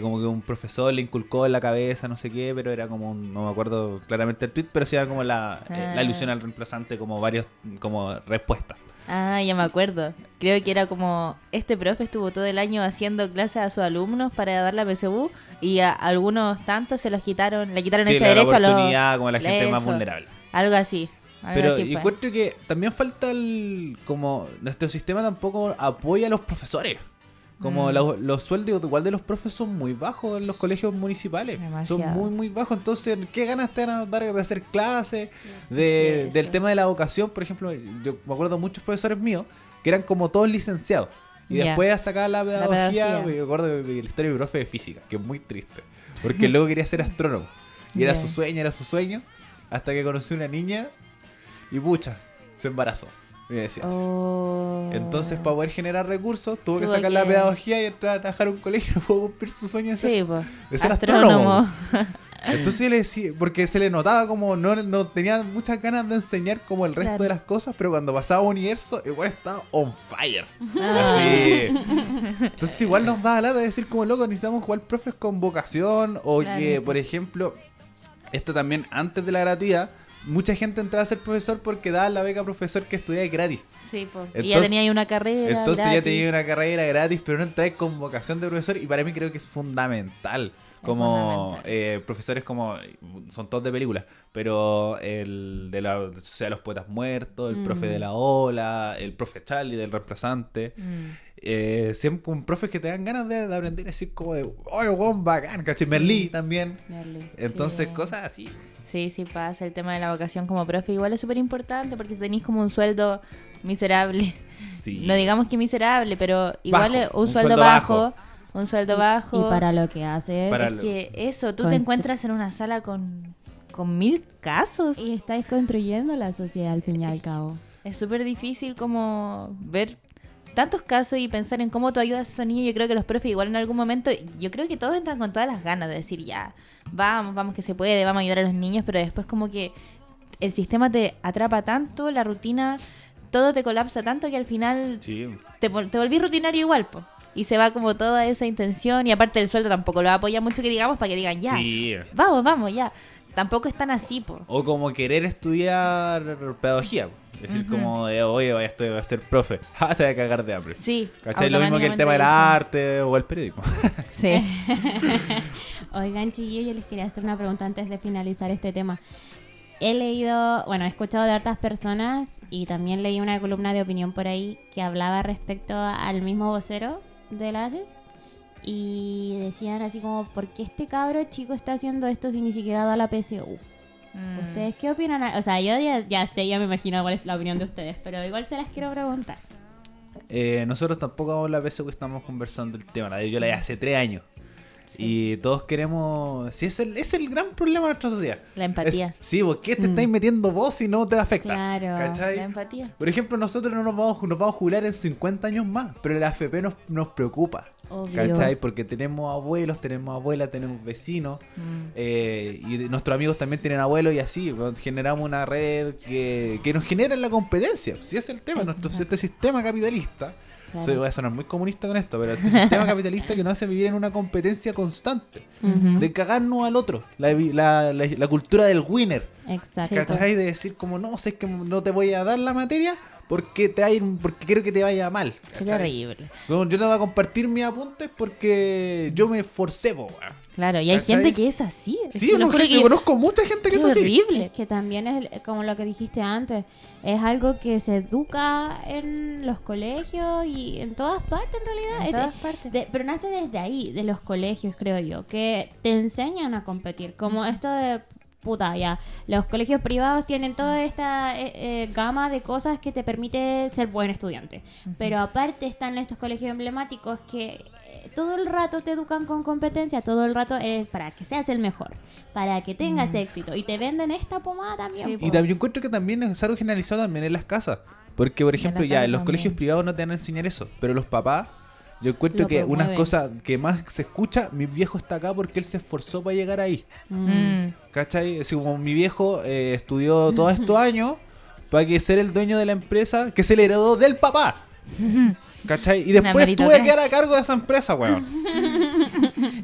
como que un profesor le inculcó en la cabeza, no sé qué, pero era como no me acuerdo claramente el tweet, pero sí era como la alusión al reemplazante, como varios, como respuestas. Ya me acuerdo. Creo que era como, este profe estuvo todo el año haciendo clases a sus alumnos para dar la PSU, y a algunos tantos se los quitaron, le quitaron Sí, ese la derecho a los... oportunidad como a la gente más Eso. vulnerable. Algo así. Algo Pero así fue. encuentro que también falta como nuestro sistema tampoco apoya a los profesores. Como los sueldos igual de los profes son muy bajos en los colegios municipales. Demasiado. Son muy, muy bajos. Entonces, ¿qué ganas te van a dar de hacer clases? Sí, Del eso. tema de la vocación, por ejemplo, yo me acuerdo de muchos profesores míos que eran como todos licenciados. Y Ya. después a sacar la pedagogía, pedagogía. me acuerdo de la historia de mi profe de física, que es muy triste. Porque luego quería ser astrónomo. Y era Ya. su sueño, hasta que conocí una niña y pucha, se embarazó. Y me decía así. Oh. Entonces, para poder generar recursos, tuvo que Tuvo sacar la que- pedagogía y entrar a trabajar a un colegio. No pudo cumplir su sueño de ser, Sí, pues. de ser Astrónomo. Entonces yo le decía, porque se le notaba como no tenía muchas ganas de enseñar como el resto Claro. de las cosas, pero cuando pasaba a universo, igual estaba on fire. Ah. Así. Entonces igual nos daba lata de decir como loco, necesitamos jugar profes con vocación, o Claro. que, por ejemplo, esto también antes de la gratuidad, mucha gente entraba a ser profesor porque daba la beca profesor que estudiaba gratis. Sí, pues. Y ya Entonces- tenía ahí una carrera. Entonces ya gratis. tenía una carrera gratis, pero no entráis con vocación de profesor, y para mí creo que es fundamental. Como profesores como son todos de películas, pero el de la Sociedad de los Poetas Muertos, el profe de la Ola, el profe Charlie del reemplazante, siempre con profes que te dan ganas de aprender, así como de ¡ay, weón, bacán! ¿Cachai? Merlí también. Merly. Entonces, Sí. cosas así. Sí, sí pasa. El tema de la vocación como profe igual es súper importante, porque si tenéis como un sueldo miserable, Sí. no digamos que miserable, pero igual Bajo, es un un sueldo sueldo bajo, un sueldo bajo. Y para lo que haces. Para Es lo- que eso, tú te Constru- encuentras en una sala con 1000 casos. Y estáis construyendo la sociedad al fin y al cabo. Es súper difícil como ver tantos casos y pensar en cómo tú ayudas a esos niños. Yo creo que los profes igual en algún momento, yo creo que todos entran con todas las ganas de decir ya, vamos que se puede, vamos a ayudar a los niños, pero después como que el sistema te atrapa tanto, la rutina, todo te colapsa tanto que al final Sí. te volvís rutinario igual, po. Y se va como toda esa intención y aparte el sueldo tampoco lo apoya mucho que digamos para que digan ya, Sí. vamos, ya. Tampoco es tan así, po. O como querer estudiar pedagogía. Es decir, como de, oye, voy a ser profe. Te voy a cagar de hambre. Sí. ¿Cachai? Lo mismo que el tema del arte o el periodismo. Sí. Oigan, chiquillos, yo les quería hacer una pregunta antes de finalizar este tema. He escuchado de hartas personas y también leí una columna de opinión por ahí que hablaba respecto al mismo vocero de la ACES y decían así como, ¿por qué este cabro chico está haciendo esto si ni siquiera da la PSU? ¿Ustedes qué opinan? O sea, yo ya sé, ya me imagino cuál es la opinión de ustedes, pero igual se las quiero preguntar. Nosotros tampoco vamos la vez que estamos conversando el tema. Yo la di hace 3 años. Y todos queremos... Sí, es el gran problema de nuestra sociedad. La empatía. Sí, ¿por qué te estáis metiendo vos si no te afecta? Claro. ¿Cachai? La empatía. Por ejemplo, nosotros no nos vamos a jubilar en 50 años más, pero la AFP nos preocupa. Obvio. ¿Cachai? Porque tenemos abuelos, tenemos abuelas, tenemos vecinos, y nuestros amigos también tienen abuelos y así, generamos una red que nos genera la competencia. Si es el tema, este sistema capitalista. Claro. Voy a sonar muy comunista con esto, pero este sistema capitalista que nos hace vivir en una competencia constante, de cagarnos al otro, la cultura del winner. Exacto. ¿Cachai? De decir como, no, sé que no te voy a dar la materia porque porque quiero que te vaya mal. Qué ¿cachai? terrible. Como, yo no voy a compartir mis apuntes porque yo me esforcé, po, weón. Claro, y hay ¿Cachai? gente que es así. Sí, te lo juro yo conozco mucha gente que qué es así. horrible. Es que también es como lo que dijiste antes, es algo que se educa en los colegios y en todas partes en realidad. En todas partes. Pero nace desde ahí, de los colegios, creo yo, que te enseñan a competir. Como esto de, puta, ya, los colegios privados tienen toda esta gama de cosas que te permite ser buen estudiante. Pero aparte están estos colegios emblemáticos que todo el rato te educan con competencia, todo el rato es para que seas el mejor, para que tengas éxito. Y te venden esta pomada también. Sí, po. Y también encuentro que también es algo generalizado también en las casas. Porque, por ejemplo, las ya casas en los también. colegios privados no te van a enseñar eso. Pero los papás, yo encuentro Lo que unas promueven. cosas que más se escucha, mi viejo está acá porque él se esforzó para llegar ahí. ¿Cachai? Así como mi viejo estudió todos estos años para que ser el dueño de la empresa que se le heredó del papá. ¿Cachai? Y después tuve meritocracia. que quedar a cargo de esa empresa, weón.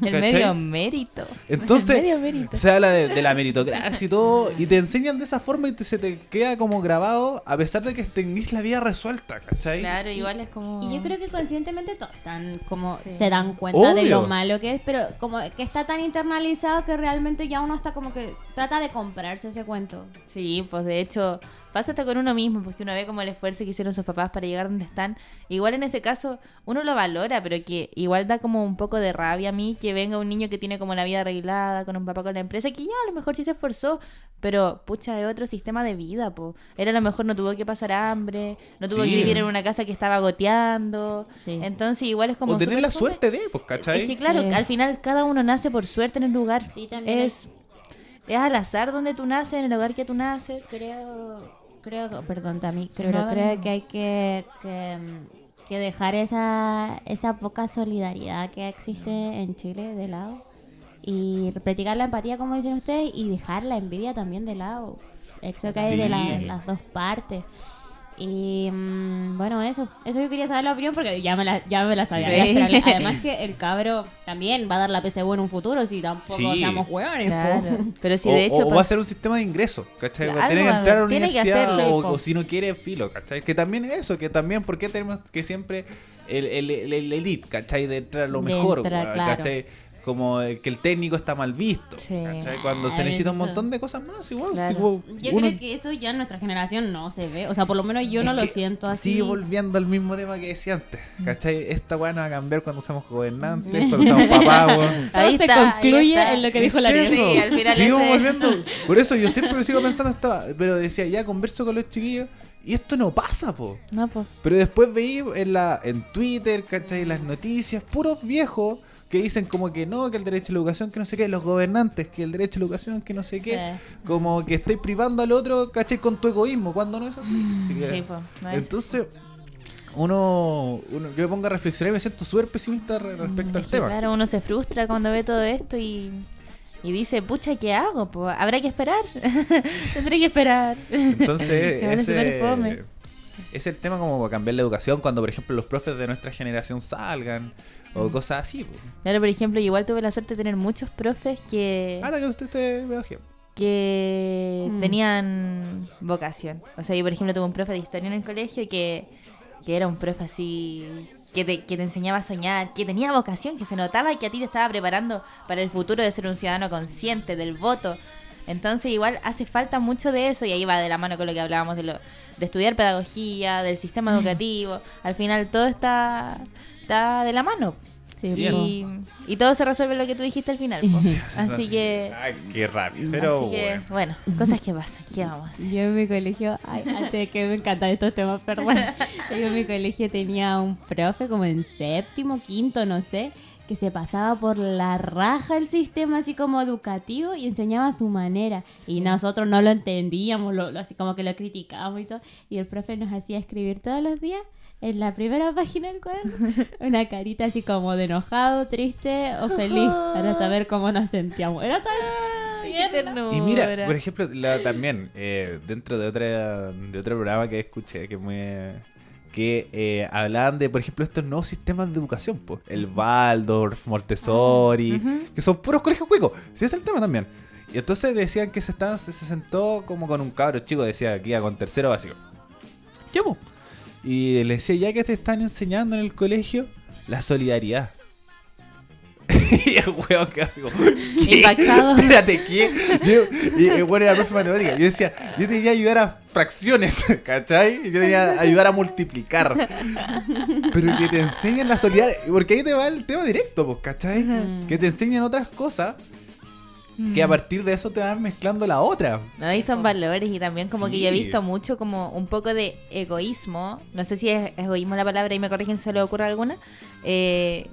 El ¿Cachai? medio mérito. Entonces, El medio mérito. se habla de la meritocracia y todo, y te enseñan de esa forma y se te queda como grabado, a pesar de que tenés la vida resuelta, ¿cachai? Claro, igual es como... Y yo creo que conscientemente todos están como Sí. se dan cuenta de Obvio. lo malo que es, pero como que está tan internalizado que realmente ya uno está como que trata de comprarse ese cuento. Sí, pues de hecho, pasa hasta con uno mismo, porque uno ve como el esfuerzo que hicieron sus papás para llegar donde están. Igual en ese caso, uno lo valora, pero que igual da como un poco de rabia a mí que venga un niño que tiene como la vida arreglada, con un papá con la empresa, que ya a lo mejor sí se esforzó, pero pucha, es otro sistema de vida, po. Él a lo mejor no tuvo que pasar hambre, no tuvo Sí. que vivir en una casa que estaba goteando. Sí. Entonces igual es como... O tener súper la fome. suerte de, pues, ¿cachai? Es que claro, Sí. al final cada uno nace por suerte en el lugar. Sí, también es al azar donde tú naces, en el lugar que tú naces. Creo, perdón, Tami, No, no, creo no. que hay que dejar esa poca solidaridad que existe en Chile de lado y practicar la empatía, como dicen ustedes, y dejar la envidia también de lado. Creo que hay de Sí. las dos partes. Y bueno, eso yo quería saber la opinión porque ya me la sabía. Sí. Además que el cabro también va a dar la PSU en un futuro si tampoco Sí. seamos hueones. Claro. po. Pero si de hecho... o va a ser un sistema de ingreso, ¿cachai? Claro, Tiene que entrar a la tiene que universidad hacerlo, o po. si no quiere, filo, ¿cachai? Que también es eso, que también, ¿por qué tenemos que siempre el elite, ¿cachai? De entrar a lo De mejor, entrar, weón, claro. ¿cachai? Como que el técnico está mal visto, Sí. ¿cachai? Cuando se necesita un Eso. montón de cosas más, igual. Claro. Tipo, Yo uno creo que eso ya en nuestra generación no se ve. O sea, por lo menos yo no es lo que siento así. sigue volviendo al mismo tema que decía antes, ¿cachai? Esta weá no va a cambiar cuando seamos gobernantes, cuando seamos papás, weón. Todo Ahí se está, concluye ahí está. en lo que Es dijo la eso. Sí, al final Sigo ese- volviendo. Por eso yo siempre me sigo pensando pero decía, ya converso con los chiquillos y esto no pasa, po. No, pues... Pero después veí en Twitter, ¿cachai? Las noticias, puros viejos que dicen como que no, que el derecho a la educación, que no sé qué, los gobernantes, que el derecho a la educación, que no sé qué, Sí. como que estáis privando al otro, ¿cachai? Con tu egoísmo, cuando no es así. Así que- Sí, po, no es- entonces, yo me pongo a reflexionar y me siento súper pesimista respecto al Es que, tema. claro, uno se frustra cuando ve todo esto y dice, pucha, ¿qué hago? Pues habrá que esperar. Tendré que esperar. Entonces, Me parece súper fome. es el tema como para cambiar la educación cuando, por ejemplo, los profes de nuestra generación salgan o cosas así. Pues. Claro, por ejemplo, yo igual tuve la suerte de tener muchos profes que Ahora que usted veo ejemplo. tenían vocación. O sea, yo, por ejemplo, tuve un profe de historia en el colegio que era un profe así, que te enseñaba a soñar, que tenía vocación, que se notaba que a ti te estaba preparando para el futuro de ser un ciudadano consciente del voto. Entonces, igual hace falta mucho de eso, y ahí va de la mano con lo que hablábamos de estudiar pedagogía, del sistema educativo. Al final, todo está de la mano. Sí, Y todo se resuelve lo que tú dijiste al final, po. Así que... Ay, qué rápido. Pero Así que, bueno, cosas que pasan. ¿Qué vamos a hacer? Yo en mi colegio, ay, antes de que me encantan estos temas, pero bueno, yo en mi colegio tenía un profe como en séptimo, quinto, no sé, que se pasaba por la raja el sistema así como educativo y enseñaba a su manera. Y nosotros no lo entendíamos, así como que lo criticábamos y todo. Y el profe nos hacía escribir todos los días en la primera página del cuaderno una carita así como de enojado, triste o feliz para saber cómo nos sentíamos. Era tan... Qué ternura. Y mira, por ejemplo, también, dentro de otro programa que escuché, que hablaban de, por ejemplo, estos nuevos sistemas de educación, pues, el Waldorf, Montessori, que son puros colegios cuicos. Sí, es el tema también. Y entonces decían que se sentó como con un cabro chico, decía que iba con tercero básico. ¿Qué, po? Y le decía, ya que te están enseñando en el colegio, la solidaridad. Y el weón quedó así como, ¿qué? Impactado. Espérate, ¿qué? Y el weón era profe de matemática. Yo decía, yo te quería ayudar a fracciones, ¿cachai? Yo te quería ayudar a multiplicar. Pero que te enseñen la solidaridad, porque ahí te va el tema directo, pues, ¿cachai? Que te enseñen otras cosas que a partir de eso te van mezclando la otra. No, y son valores, y también como que Sí. yo he visto mucho como un poco de egoísmo, no sé si es egoísmo la palabra y me corrigen si se le ocurre alguna,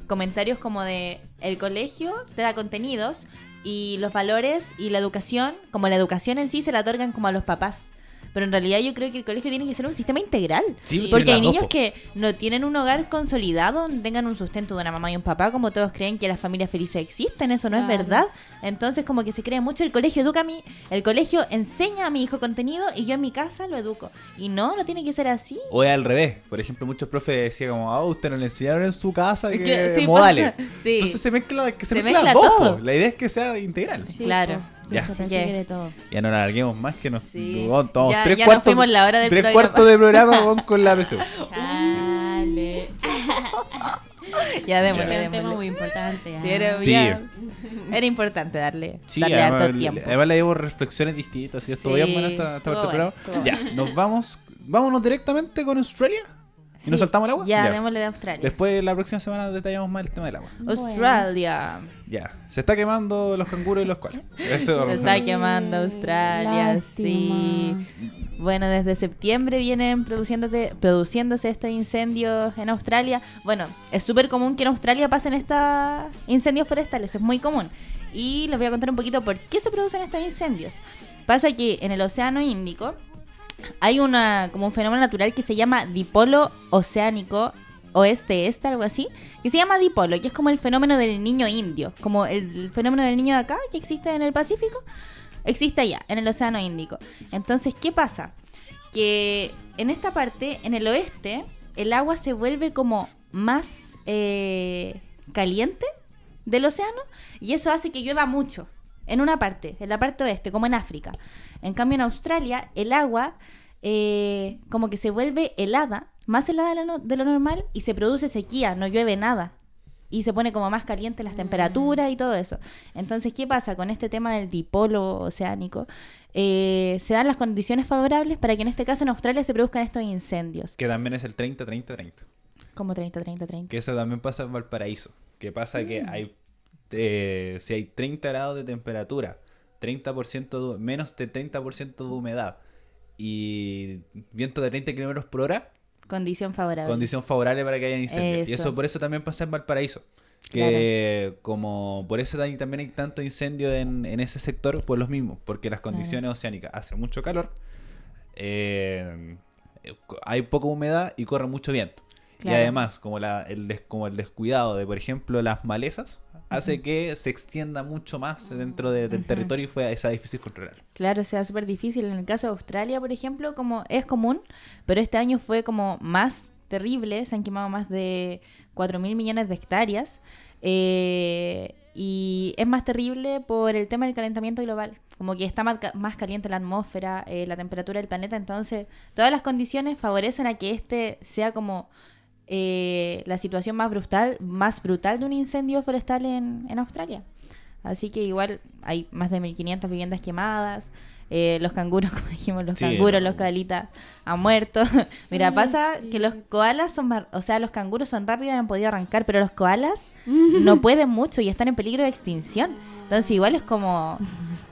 comentarios como de el colegio te da contenidos y los valores y la educación, como la educación en sí se la otorgan como a los papás. Pero en realidad yo creo que el colegio tiene que ser un sistema integral. Sí, Porque hay las dos, niños po. que no tienen un hogar consolidado, donde tengan un sustento de una mamá y un papá, como todos creen que las familias felices existen. Eso no es Claro. verdad. Entonces como que se cree mucho el colegio educa a mí, el colegio enseña a mi hijo contenido y yo en mi casa lo educo. Y no tiene que ser así. O es al revés. Por ejemplo, muchos profes decían como, usted no le enseñaron en su casa Es que que sí modales. pasa, sí. Entonces se mezcla Se las mezcla dos, todo. po. La idea es que sea integral. Sí, Claro. po, Ya. que se Así que- requiere todo. Ya no nos alarguemos más que nos Sí. tomamos Ya- tres ya nos cuartos, fuimos la hora del tres programa. cuartos de programa con la PSU. Chale. Ya démosle, Era un tema démosle. muy importante. Sí, era, Sí. ya- era importante darle Sí, harto además, tiempo. además le llevo reflexiones distintas y estuvo Sí, bien bueno esta estuvo parte del bueno, programa. estuvo Ya, nos vámonos directamente con Australia y nos Sí. saltamos al agua. Ya, démosle de Australia. Después la próxima semana detallamos más el tema del agua. Australia. Ya, se está quemando los canguros y los koalas. Eso Se está quemando Australia, Lástima. sí. Bueno, desde septiembre vienen produciéndose estos incendios en Australia. Bueno, es súper común que en Australia pasen estos incendios forestales, es muy común. Y les voy a contar un poquito por qué se producen estos incendios. Pasa que en el Océano Índico hay como un fenómeno natural que se llama dipolo oceánico oeste-este, algo así, que se llama dipolo, que es como el fenómeno del niño indio, como el fenómeno del niño de acá, que existe en el Pacífico, existe allá, en el Océano Índico. Entonces, ¿qué pasa? Que en esta parte, en el oeste, el agua se vuelve como más caliente del océano, y eso hace que llueva mucho en una parte, en la parte oeste, como en África. En cambio, en Australia, el agua como que se vuelve helada, más helada de lo normal, y se produce sequía, no llueve nada. Y se pone como más caliente las temperaturas y todo eso. Entonces, ¿qué pasa con este tema del dipolo oceánico? Se dan las condiciones favorables para que en este caso en Australia se produzcan estos incendios. Que también es el 30-30-30. Como 30-30-30. Que eso también pasa en Valparaíso. Que pasa que hay si hay 30 grados de temperatura, 30% menos de 30% de humedad y viento de 30 km por hora, Condición favorable. condición favorable para que haya incendios. Y Eso. eso por eso también pasa en Valparaíso. Que como por eso también hay tanto incendio en ese sector, por los mismos, porque las condiciones oceánicas hace mucho calor, hay poca humedad y corre mucho viento. Claro. Y además, como el descuidado de, por ejemplo, las malezas, hace que se extienda mucho más dentro del territorio y sea difícil controlar. Claro, o sea, súper difícil. En el caso de Australia, por ejemplo, como es común, pero este año fue como más terrible. Se han quemado más de 4.000 millones de hectáreas. Y es más terrible por el tema del calentamiento global. Como que está más caliente la atmósfera, la temperatura del planeta. Entonces, todas las condiciones favorecen a que este sea como la situación más brutal de un incendio forestal en Australia. Así que igual hay más de 1.500 viviendas quemadas. Los canguros, como dijimos, los koalitas han muerto. Mira, pasa que los koalas son más, o sea, los canguros son rápidos y han podido arrancar, pero los koalas no pueden mucho y están en peligro de extinción. Entonces igual es como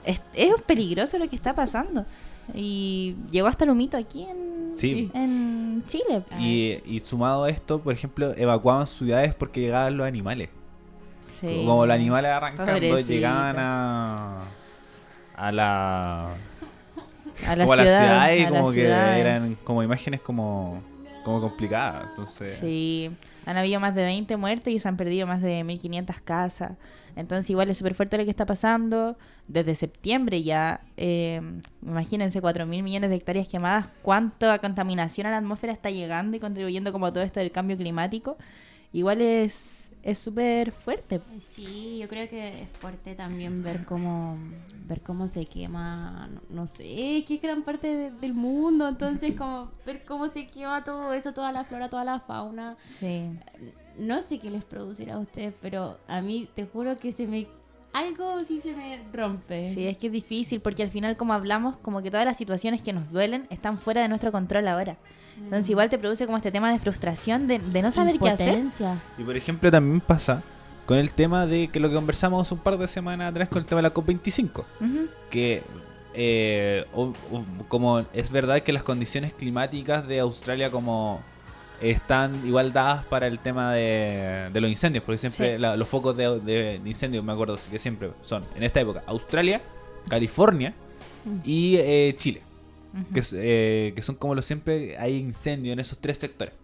es peligroso lo que está pasando. Y llegó hasta el humito aquí en Chile. Y sumado a esto, por ejemplo, evacuaban ciudades porque llegaban los animales. Sí. Como los animales arrancando, Pobrecito. llegaban a la ciudad, ciudad y a como las que ciudades. eran como imágenes como complicadas. Entonces, Sí, han habido más de 20 muertos y se han perdido más de 1.500 casas. Entonces igual es súper fuerte lo que está pasando. Desde septiembre ya, imagínense, 4.000 millones de hectáreas quemadas. Cuánta contaminación a la atmósfera está llegando y contribuyendo como a todo esto del cambio climático. Igual es súper fuerte. Sí, yo creo que es fuerte también ver cómo se quema, no sé, que es gran parte del mundo, entonces como ver cómo se quema todo eso, toda la flora, toda la fauna. Sí. No sé qué les producirá a ustedes, pero a mí te juro que algo sí se me rompe. Sí, es que es difícil porque al final, como hablamos, como que todas las situaciones que nos duelen están fuera de nuestro control ahora. Entonces igual te produce como este tema de frustración de no saber qué hacer. Impotencia. y por ejemplo también pasa con el tema de que lo que conversamos un par de semanas atrás con el tema de la COP25, Ujú. que como es verdad que las condiciones climáticas de Australia como están igual dadas para el tema de los incendios, porque siempre Sí. los focos de incendios, me acuerdo que siempre son en esta época Australia, California y Chile, Ujú. que son como siempre hay incendios en esos tres sectores.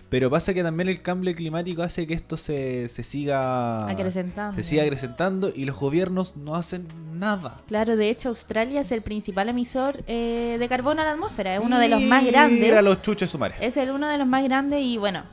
Pero pasa que también el cambio climático hace que esto se siga acrecentando y los gobiernos no hacen nada. Claro, de hecho Australia es el principal emisor de carbono a la atmósfera, es uno de los más grandes. Mira los chuches sumares. Es uno de los más grandes y bueno,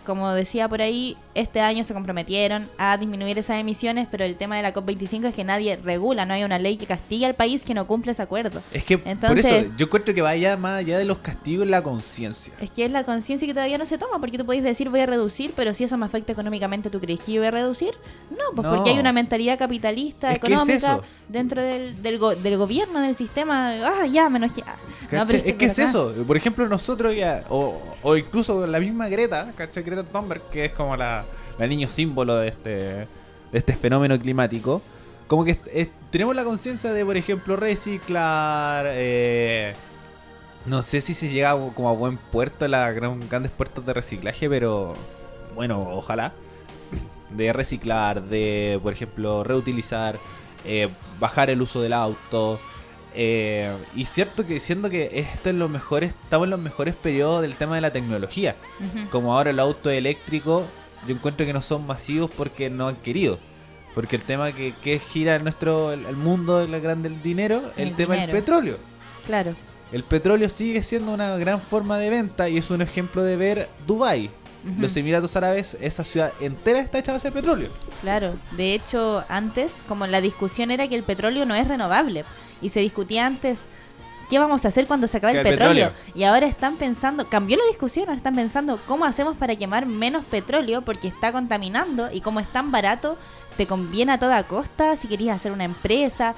como decía por ahí, este año se comprometieron a disminuir esas emisiones, pero el tema de la COP25 es que nadie regula, no hay una ley que castigue al país que no cumple ese acuerdo. Es que Entonces, por eso yo encuentro que vaya más allá de los castigos la conciencia. es que es la conciencia que todavía no se toma, porque tú podés decir voy a reducir, pero si eso me afecta económicamente, ¿tú crees que yo voy a reducir? No, pues No. porque hay una mentalidad capitalista, Es que es económica, eso. dentro del gobierno, del sistema. Ya, me enojé. No, pero ¿Cachai? Es que por es acá- eso. Por ejemplo, nosotros ya, o incluso la misma Greta, ¿cachai? Greta Thunberg, que es como la niño símbolo de este fenómeno climático. Como que tenemos la conciencia de, por ejemplo, reciclar. No sé si se llega como a buen puerto, grandes puertos de reciclaje, pero bueno, ojalá. De reciclar, de, por ejemplo, reutilizar, bajar el uso del auto. Y cierto que siendo que estamos en los mejores periodos del tema de la tecnología. Ujú. Como ahora el auto eléctrico, yo encuentro que no son masivos porque no han querido. Porque el tema que gira el mundo del dinero, el tema del dinero. petróleo. Claro. El petróleo sigue siendo una gran forma de venta y es un ejemplo de ver Dubái. Ujú. Los Emiratos Árabes, esa ciudad entera está hecha a base de petróleo. Claro, de hecho antes como la discusión era que el petróleo no es renovable y se discutía antes qué vamos a hacer cuando se acabe el petróleo. Y ahora están pensando, cambió la discusión, ahora están pensando cómo hacemos para quemar menos petróleo porque está contaminando y como es tan barato te conviene a toda costa si querías hacer una empresa,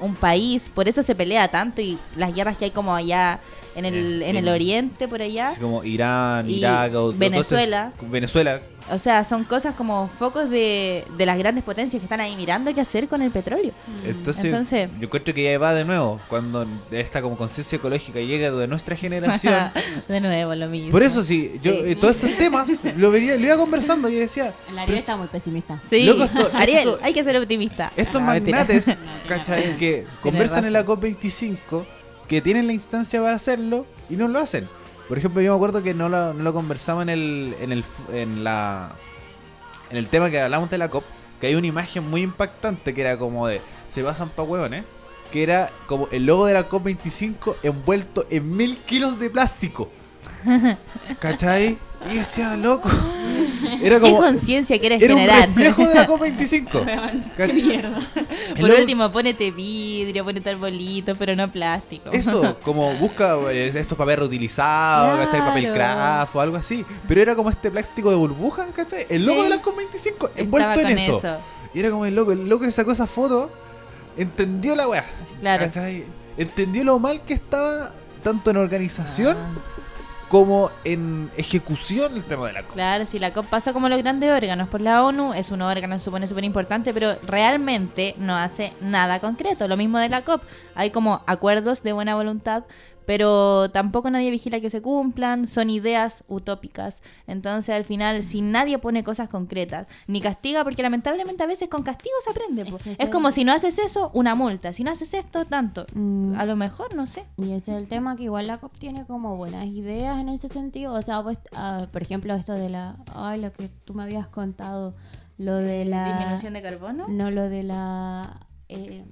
un país, por eso se pelea tanto y las guerras que hay como allá en el oriente, por allá. Así como Irán, Y Irak, Venezuela. Venezuela. O sea, son cosas como focos de las grandes potencias que están ahí mirando qué hacer con el petróleo. Entonces, yo encuentro que ya va de nuevo, cuando esta como conciencia ecológica llega de nuestra generación. De nuevo, lo mismo. Por eso sí, yo todos estos temas lo iba conversando y decía, La pero Ariel está muy pesimista. Sí, loco, Ariel, hay que ser optimista. estos Mentira. magnates, ¿cachai? Que conversan en la COP25, que tienen la instancia para hacerlo y no lo hacen. Por ejemplo, yo me acuerdo que no lo conversamos en el tema que hablamos de la COP, que hay una imagen muy impactante que era como de se pasan pa' hueones, que era como el logo de la COP25 envuelto en 1000 kilos de plástico. ¿Cachai? Y decía, loco. Era ¿Qué como. conciencia quieres Era un generar? reflejo de la COP25. Qué mierda. Por último, ponete vidrio, ponete arbolitos, pero no plástico. Eso, como busca estos papeles reutilizados, Claro. ¿cachai? Papel craft o algo así. Pero era como este plástico de burbuja, ¿cachai? El logo Sí. de la COP25 Estaba envuelto en con eso. Y era como el loco que sacó esa foto, entendió la weá. Claro. ¿Cachai? Entendió lo mal que estaba tanto en organización Ah. como en ejecución el tema de la COP. Claro, si la COP pasa como los grandes órganos por la ONU, es un órgano, se supone súper importante, pero realmente no hace nada concreto. Lo mismo de la COP. Hay como acuerdos de buena voluntad, pero tampoco nadie vigila que se cumplan, son ideas utópicas. Entonces, al final, si nadie pone cosas concretas, ni castiga, porque lamentablemente a veces con castigo se aprende. Po. Es que Es sí. como si no haces eso, una multa. Si no haces esto, tanto. Mm. A lo mejor, no sé. Y ese es el tema, que igual la COP tiene como buenas ideas en ese sentido. O sea, pues, por ejemplo, esto de lo que tú me habías contado, lo de la... ¿Disminución de carbono? No, lo de la... Eh,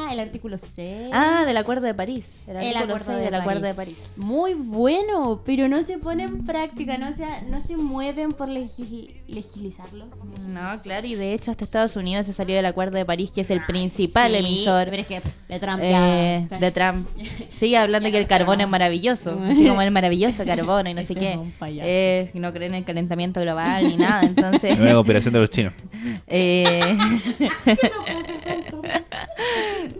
el artículo 6. del Acuerdo de París. El artículo Acuerdo 6 de del Acuerdo de París. París. Muy bueno, pero no se pone en práctica, no se mueven por legislizarlo. No, claro, y de hecho hasta Estados Unidos se salió del Acuerdo de París, que es el principal Sí, emisor pero es que de Trump de Trump. Sigue hablando que el carbón es maravilloso, así como el maravilloso carbono y no sé Ese qué. es un payaso. No creen en el calentamiento global ni nada, entonces... Es una cooperación de los chinos.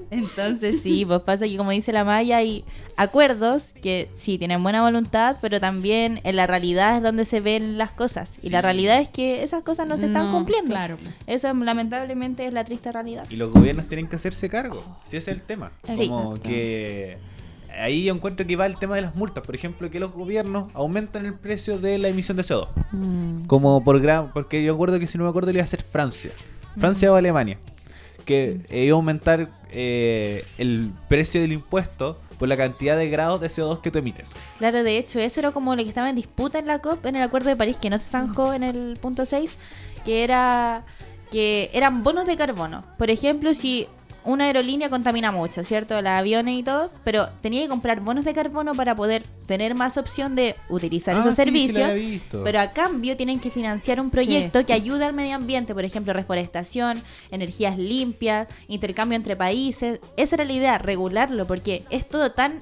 Entonces sí, pues pasa que como dice la Maya hay acuerdos que sí tienen buena voluntad, pero también en la realidad es donde se ven las cosas. Y la realidad es que esas cosas no se están cumpliendo. Claro. Eso lamentablemente es la triste realidad. Y los gobiernos tienen que hacerse cargo. Si ese es el tema. Sí. Como Exacto. que ahí yo encuentro que va el tema de las multas. Por ejemplo, que los gobiernos aumentan el precio de la emisión de CO2. Como porque yo acuerdo que si no me acuerdo le iba a ser Francia. Francia o Alemania. Que iba a aumentar el precio del impuesto por la cantidad de grados de CO2 que tú emites. Claro, de hecho, eso era como lo que estaba en disputa en la COP, en el Acuerdo de París, que no se zanjó en el punto 6, que eran bonos de carbono. Por ejemplo, si una aerolínea contamina mucho, ¿cierto? Los aviones y todo, pero tenía que comprar bonos de carbono para poder tener más opción de utilizar esos sí, servicios. sí lo había visto. Pero a cambio tienen que financiar un proyecto que ayude al medio ambiente, por ejemplo, reforestación, energías limpias, intercambio entre países. Esa era la idea, regularlo, porque es todo tan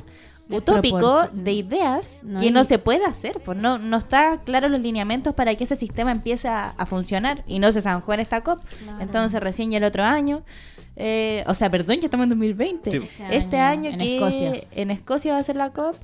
utópico de ideas que no se puede hacer, pues no está claro los lineamientos para que ese sistema empiece a funcionar y no se zanjó en esta COP. Claro. Entonces recién ya el otro año, perdón, ya estamos en 2020. Sí. Este año en que Escocia. en Escocia va a ser la COP.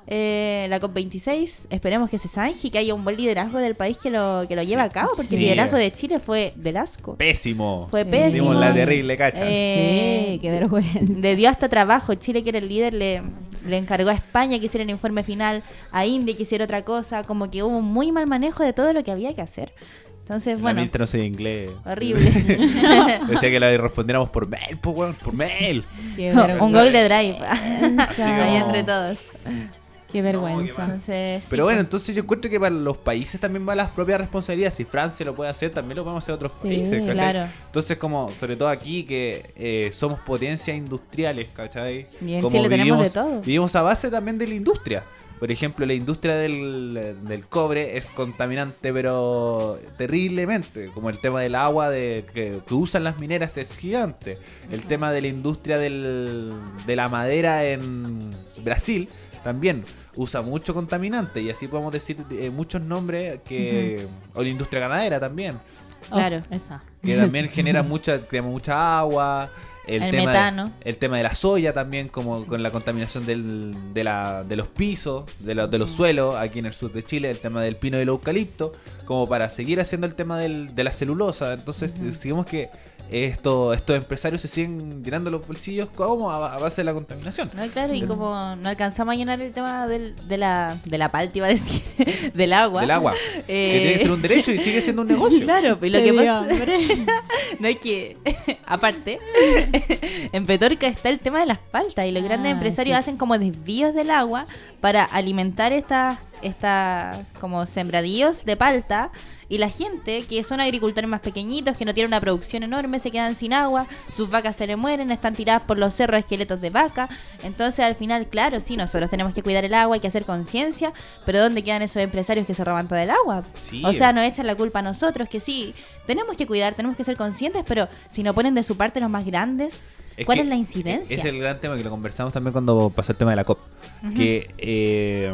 La COP26, esperemos que se zanje y que haya un buen liderazgo del país que lo lleve a cabo, porque el Sí. liderazgo de Chile fue del asco. Pésimo. Fue Sí. pésimo. Dimos la terrible cacha. Sí, qué vergüenza. Le dio hasta trabajo. Chile, que era el líder, le encargó a España que hiciera el informe final, a India que hiciera otra cosa, como que hubo un muy mal manejo de todo lo que había que hacer. Entonces, La bueno, ministra no sabía inglés. horrible. Decía que la respondiéramos por mail, pues, weón, por mail. Qué Un vergüenza. Google Drive. Así Ahí como- entre todos. Qué vergüenza. qué mal. Entonces, sí, Pero bueno, pues. entonces yo encuentro que para los países también va las propias responsabilidades. Si Francia lo puede hacer, también lo podemos hacer otros Sí, países, ¿cachai? claro. Entonces, como, sobre todo aquí, que somos potencias industriales, ¿cachai? Y en Como Chile tenemos de todo. Vivimos a base también de la industria. Por ejemplo, la industria del cobre es contaminante, pero terriblemente. Como el tema del agua que usan las mineras es gigante. El tema de la industria de la madera en Brasil también usa mucho contaminante. Y así podemos decir muchos nombres que o la industria ganadera también, Claro. Esa. que también genera mucha agua. El metano. El tema de la soya también, como con la contaminación de los pisos, de los suelos, aquí en el sur de Chile, el tema del pino y el eucalipto, como para seguir haciendo el tema de la celulosa. Entonces, digamos que estos empresarios se siguen llenando los bolsillos como a base de la contaminación. No, claro, y como no alcanzamos a llenar el tema de la palta, iba a decir, del agua. Del agua. Que tiene que ser un derecho y sigue siendo un negocio. Claro, pero lo que pasa no es que, aparte, en Petorca está el tema de las paltas y los grandes empresarios hacen como desvíos del agua para alimentar estas como sembradíos de palta. Y la gente, que son agricultores más pequeñitos, que no tienen una producción enorme, se quedan sin agua, sus vacas se le mueren, están tiradas por los cerros esqueletos de vaca. Entonces, al final, claro, sí, nosotros tenemos que cuidar el agua, hay que hacer conciencia, pero ¿dónde quedan esos empresarios que se roban todo el agua? Sí. O sea, nos echan la culpa a nosotros, que sí, tenemos que cuidar, tenemos que ser conscientes, pero si no ponen de su parte los más grandes, ¿cuál es la incidencia? Es el gran tema que lo conversamos también cuando pasó el tema de la COP. Que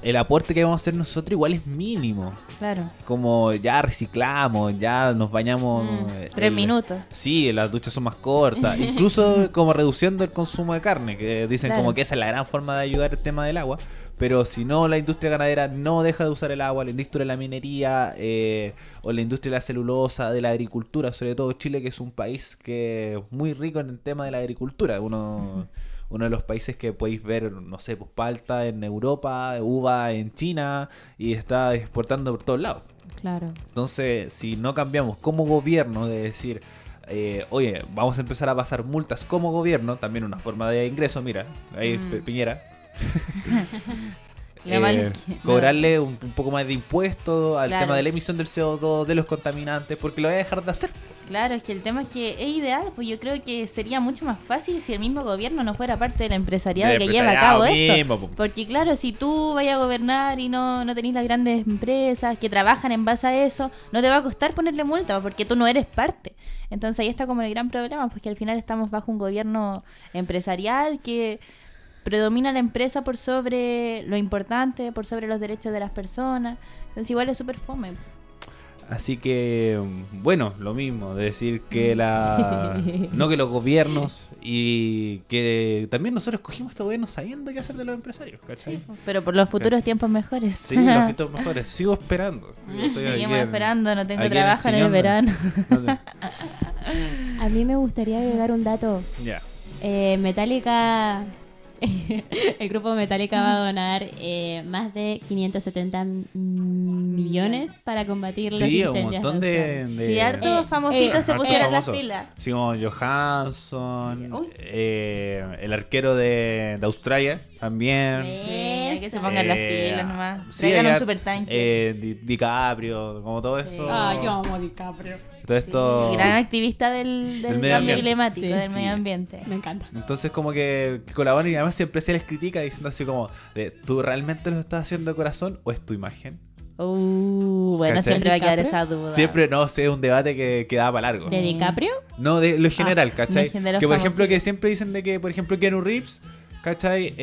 el aporte que vamos a hacer nosotros igual es mínimo. Claro. Como ya reciclamos, ya nos bañamos 3 minutos. Sí, las duchas son más cortas. Incluso como reduciendo el consumo de carne, que dicen Claro. como que esa es la gran forma de ayudar el tema del agua. Pero si no, la industria ganadera no deja de usar el agua, la industria de la minería o la industria de la celulosa, de la agricultura, sobre todo Chile, que es un país que es muy rico en el tema de la agricultura. Uno de los países que podéis ver, no sé, pues palta en Europa, uva en China y está exportando por todos lados. Claro. Entonces, si no cambiamos como gobierno de decir, oye, vamos a empezar a pasar multas como gobierno, también una forma de ingreso, mira, ahí Piñera. Lo malo es que- Cobrarle un poco más de impuestos al Claro. tema de la emisión del CO2, de los contaminantes, porque lo voy a dejar de hacer. Claro, es que el tema es que es ideal, pues yo creo que sería mucho más fácil si el mismo gobierno no fuera parte del empresariado Del que lleva a empresariado cabo esto. mismo, po. Porque claro, si tú vayas a gobernar y no tenéis las grandes empresas que trabajan en base a eso, no te va a costar ponerle multa porque tú no eres parte. Entonces ahí está como el gran problema, porque al final estamos bajo un gobierno empresarial que predomina la empresa por sobre lo importante, por sobre los derechos de las personas. Entonces igual es súper fome. Así que, bueno, lo mismo, de decir que no que los gobiernos y que también nosotros escogimos este gobierno sabiendo qué hacer de los empresarios, ¿cachai? Pero por los futuros ¿Cachai? tiempos mejores. Sí, los fitos mejores. Sigo esperando. Yo estoy Seguimos aquí esperando, no tengo aquí trabajo en el Chiñón. verano. A mí me gustaría agregar un dato. Ya. Metallica, el grupo Metallica va a donar más de 570 millones para combatir los Sí, incendios. un montón de... Si hartos famositos se hartos pusieran las famosos. pilas. Sí, como Johansson, Uy. el arquero de Australia también. Sí, que se Eso. pongan las pilas nomás. Sí, Traigan hay un super tanque. DiCaprio, como todo eso. Yo amo DiCaprio. Todo esto. Gran activista del Del medio cambio ambiente. climático, Sí, del sí. medio ambiente. Me encanta. Entonces como que colaboran y además siempre se les critica diciendo así como ¿tú realmente lo estás haciendo de corazón o es tu imagen? Bueno, ¿Cachai? siempre va a quedar ¿DiCaprio? esa duda. Siempre no sé, es un debate que da para largo. ¿De DiCaprio? No, de lo general, ¿cachai? de los Que por ejemplo, famosos. que siempre dicen de que, por ejemplo, Keanu Reeves, ¿cachai?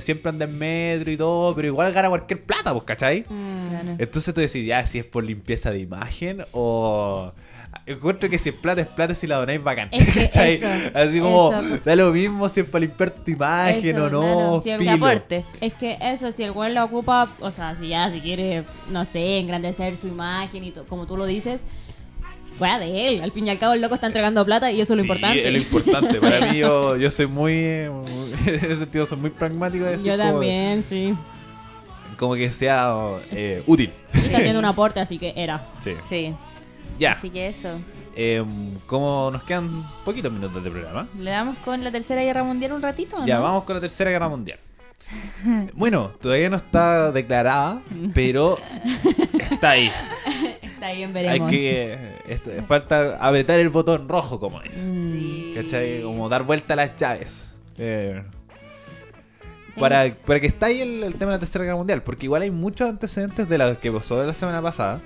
Siempre anda en metro y todo, pero igual gana cualquier plata, pues, ¿cachai? Claro. Entonces tú decís, ya, si es por limpieza de imagen o... Encuentro que si es plata, si la donáis bacán, Es que ¿cachai? eso, Así como, eso. da lo mismo si es para limpiar tu imagen Eso, o no, claro, si el filo. aporte. Es que eso, si el güey lo ocupa, o sea, si quiere, no sé, engrandecer su imagen y como tú lo dices, fuera de él. Al fin y al cabo, el loco está entregando plata y eso es lo Sí, importante. es lo importante. Para mí, yo soy muy... En ese sentido, soy muy pragmático de decir Yo también, sí. como que sea útil. Y está haciendo un aporte, así que era. Sí. Sí, Ya. así que eso. Como nos quedan poquitos minutos de programa, ¿Le damos con la Tercera Guerra Mundial un ratito? ¿o ya no? vamos con la Tercera Guerra Mundial. Bueno, todavía no está declarada, pero está ahí. Está bien, Hay veremos. que falta apretar el botón rojo, como es. Sí. ¿Cachai? Como dar vuelta a las llaves. Para que está ahí el tema de la Tercera Guerra Mundial, porque igual hay muchos antecedentes de lo que pasó la semana pasada.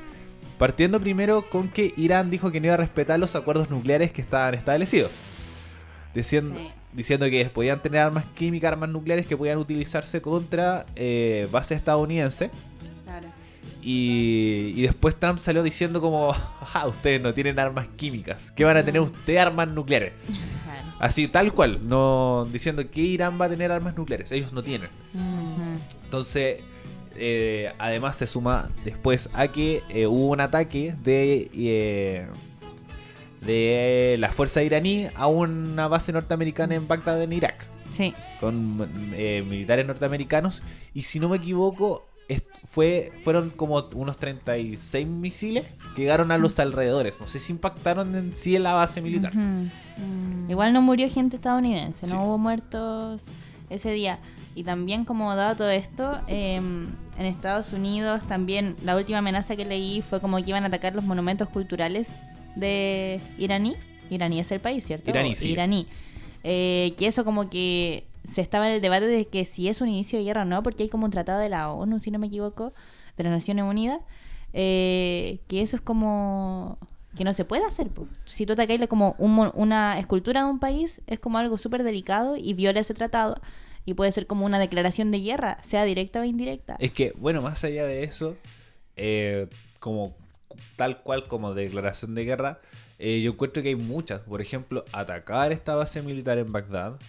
Partiendo primero con que Irán dijo que no iba a respetar los acuerdos nucleares que estaban establecidos. Diciendo que podían tener armas químicas, armas nucleares que podían utilizarse contra bases estadounidenses. Claro. Y después Trump salió diciendo como, ustedes no tienen armas químicas. ¿Qué van a tener ustedes armas nucleares? Así, tal cual, no diciendo que Irán va a tener armas nucleares. Ellos no tienen. Entonces, además se suma después a que hubo un ataque de la fuerza iraní a una base norteamericana en Bagdad, en Irak. Sí. Con militares norteamericanos. Y si no me equivoco, fueron como unos 36 misiles que llegaron a los alrededores. No sé si impactaron en sí en la base militar. Igual no murió gente estadounidense, Sí. no hubo muertos ese día. Y también como dato de esto, en Estados Unidos también la última amenaza que leí fue como que iban a atacar los monumentos culturales de iraní. Iraní es el país, ¿cierto? Iraní, sí. Iraní. Que eso como que se estaba en el debate de que si es un inicio de guerra o no, porque hay como un tratado de la ONU, si no me equivoco, de las Naciones Unidas, que eso es como que no se puede hacer. Po. Si tú atacas como una escultura de un país, es como algo súper delicado y viola ese tratado. Y puede ser como una declaración de guerra, sea directa o indirecta. Es que, bueno, más allá de eso, como tal cual como declaración de guerra, yo encuentro que hay muchas. Por ejemplo, atacar esta base militar en Bagdad.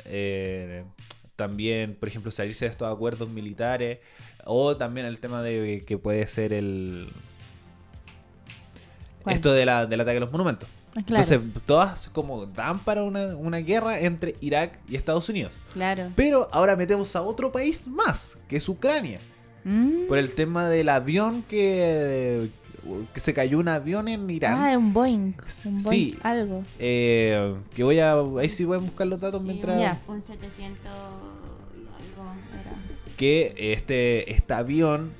También, por ejemplo, salirse de estos acuerdos militares. O también el tema de que puede ser ¿Cuál? esto del ataque a los monumentos. Claro. Entonces, todas como dan para una guerra entre Irak y Estados Unidos. Claro. Pero ahora metemos a otro país más, que es Ucrania. Por el tema del avión que se cayó un avión en Irán. Ah, un Boeing. Un Boeing Sí. algo. Que ahí sí voy a buscar los datos mientras... ya. Un 700 y algo era. Que este avión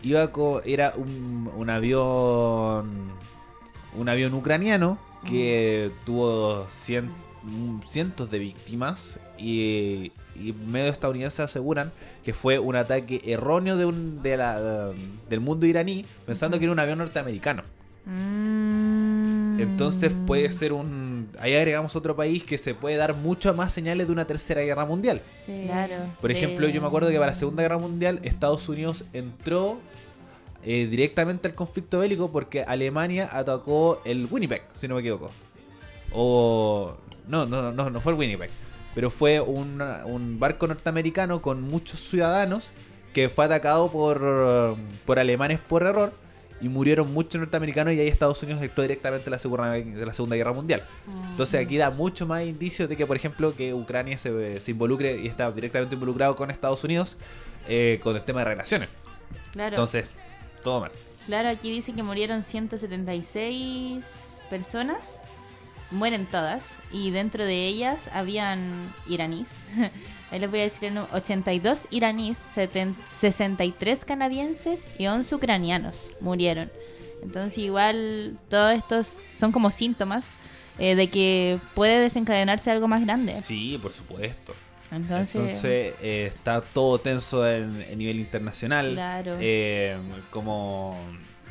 era un avión ucraniano que tuvo cientos de víctimas y medios estadounidenses aseguran que fue un ataque erróneo del mundo iraní pensando que era un avión norteamericano. Entonces puede ser ahí agregamos otro país que se puede dar muchas más señales de una tercera guerra mundial. Sí. Claro. Por ejemplo, yo me acuerdo que para la Segunda Guerra Mundial Estados Unidos entró directamente al conflicto bélico porque Alemania atacó el Winnipeg, si no me equivoco. O no fue el Winnipeg, pero fue un barco norteamericano con muchos ciudadanos que fue atacado por alemanes por error y murieron muchos norteamericanos y ahí Estados Unidos entró directamente a la Segunda Guerra Mundial. Entonces aquí da mucho más indicios de que, por ejemplo, que Ucrania se involucre y está directamente involucrado con Estados Unidos con el tema de relaciones. Claro. Entonces, todo mal. Claro, aquí dice que murieron 176 personas. Mueren todas. Y dentro de ellas habían iraníes. Ahí les voy a decir 82 iraníes, 63 canadienses y 11 ucranianos murieron. Entonces igual todos estos son como síntomas de que puede desencadenarse algo más grande. Sí, por supuesto. Entonces Está todo tenso en nivel internacional. Claro. Como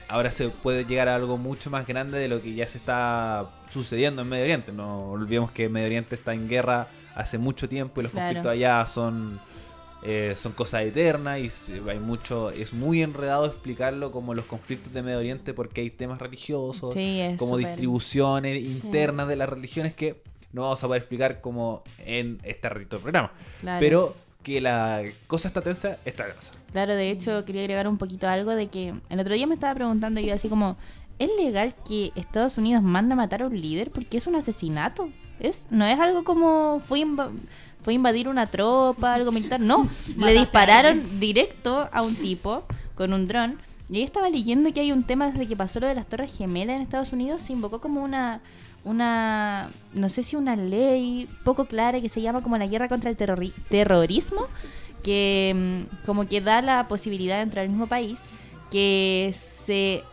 ahora se puede llegar a algo mucho más grande de lo que ya se está sucediendo en Medio Oriente. No olvidemos que Medio Oriente está en guerra hace mucho tiempo y los Claro. conflictos allá son cosas eternas y es muy enredado explicarlo como los conflictos de Medio Oriente porque hay temas religiosos, Sí, es como súper- distribuciones internas de las religiones que no vamos a poder explicar como en este ratito del programa. Claro. Pero que la cosa está tensa, está tensa. Claro, de hecho quería agregar un poquito algo de que el otro día me estaba preguntando yo así como, ¿es legal que Estados Unidos manda a matar a un líder porque es un asesinato? No es algo como fue a invadir una tropa, algo militar, no, le Mataste a dispararon alguien. directo a un tipo con un dron. Y ahí estaba leyendo que hay un tema desde que pasó lo de las Torres Gemelas en Estados Unidos, se invocó como una no sé si una ley poco clara que se llama como la guerra contra el terrorismo, que como que da la posibilidad dentro del mismo país que se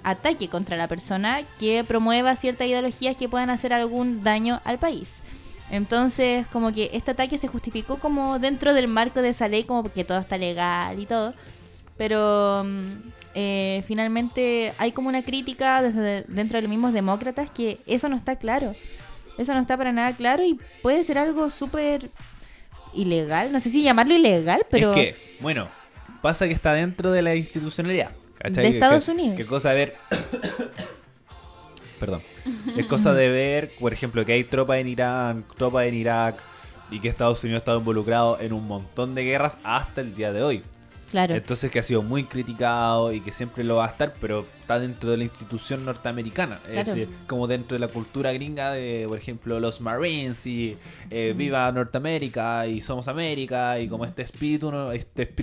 ataque contra la persona que promueva ciertas ideologías que puedan hacer algún daño al país. Entonces, como que este ataque se justificó como dentro del marco de esa ley, como que todo está legal y todo. Pero finalmente hay como una crítica dentro de los mismos demócratas que eso no está claro. Eso no está para nada claro y puede ser algo súper ilegal. No sé si llamarlo ilegal, pero... Es que, bueno, pasa que está dentro de la institucionalidad. ¿Cachai? De Estados Unidos. ¿Qué cosa? A ver... Perdón. Es cosa de ver, por ejemplo, que hay tropas en Irán, tropas en Irak, y que Estados Unidos ha estado involucrado en un montón de guerras hasta el día de hoy. Claro. Entonces que ha sido muy criticado y que siempre lo va a estar, pero está dentro de la institución norteamericana. Es Claro. decir, como dentro de la cultura gringa de, por ejemplo, los Marines y Viva Norteamérica y Somos América y como este espíritu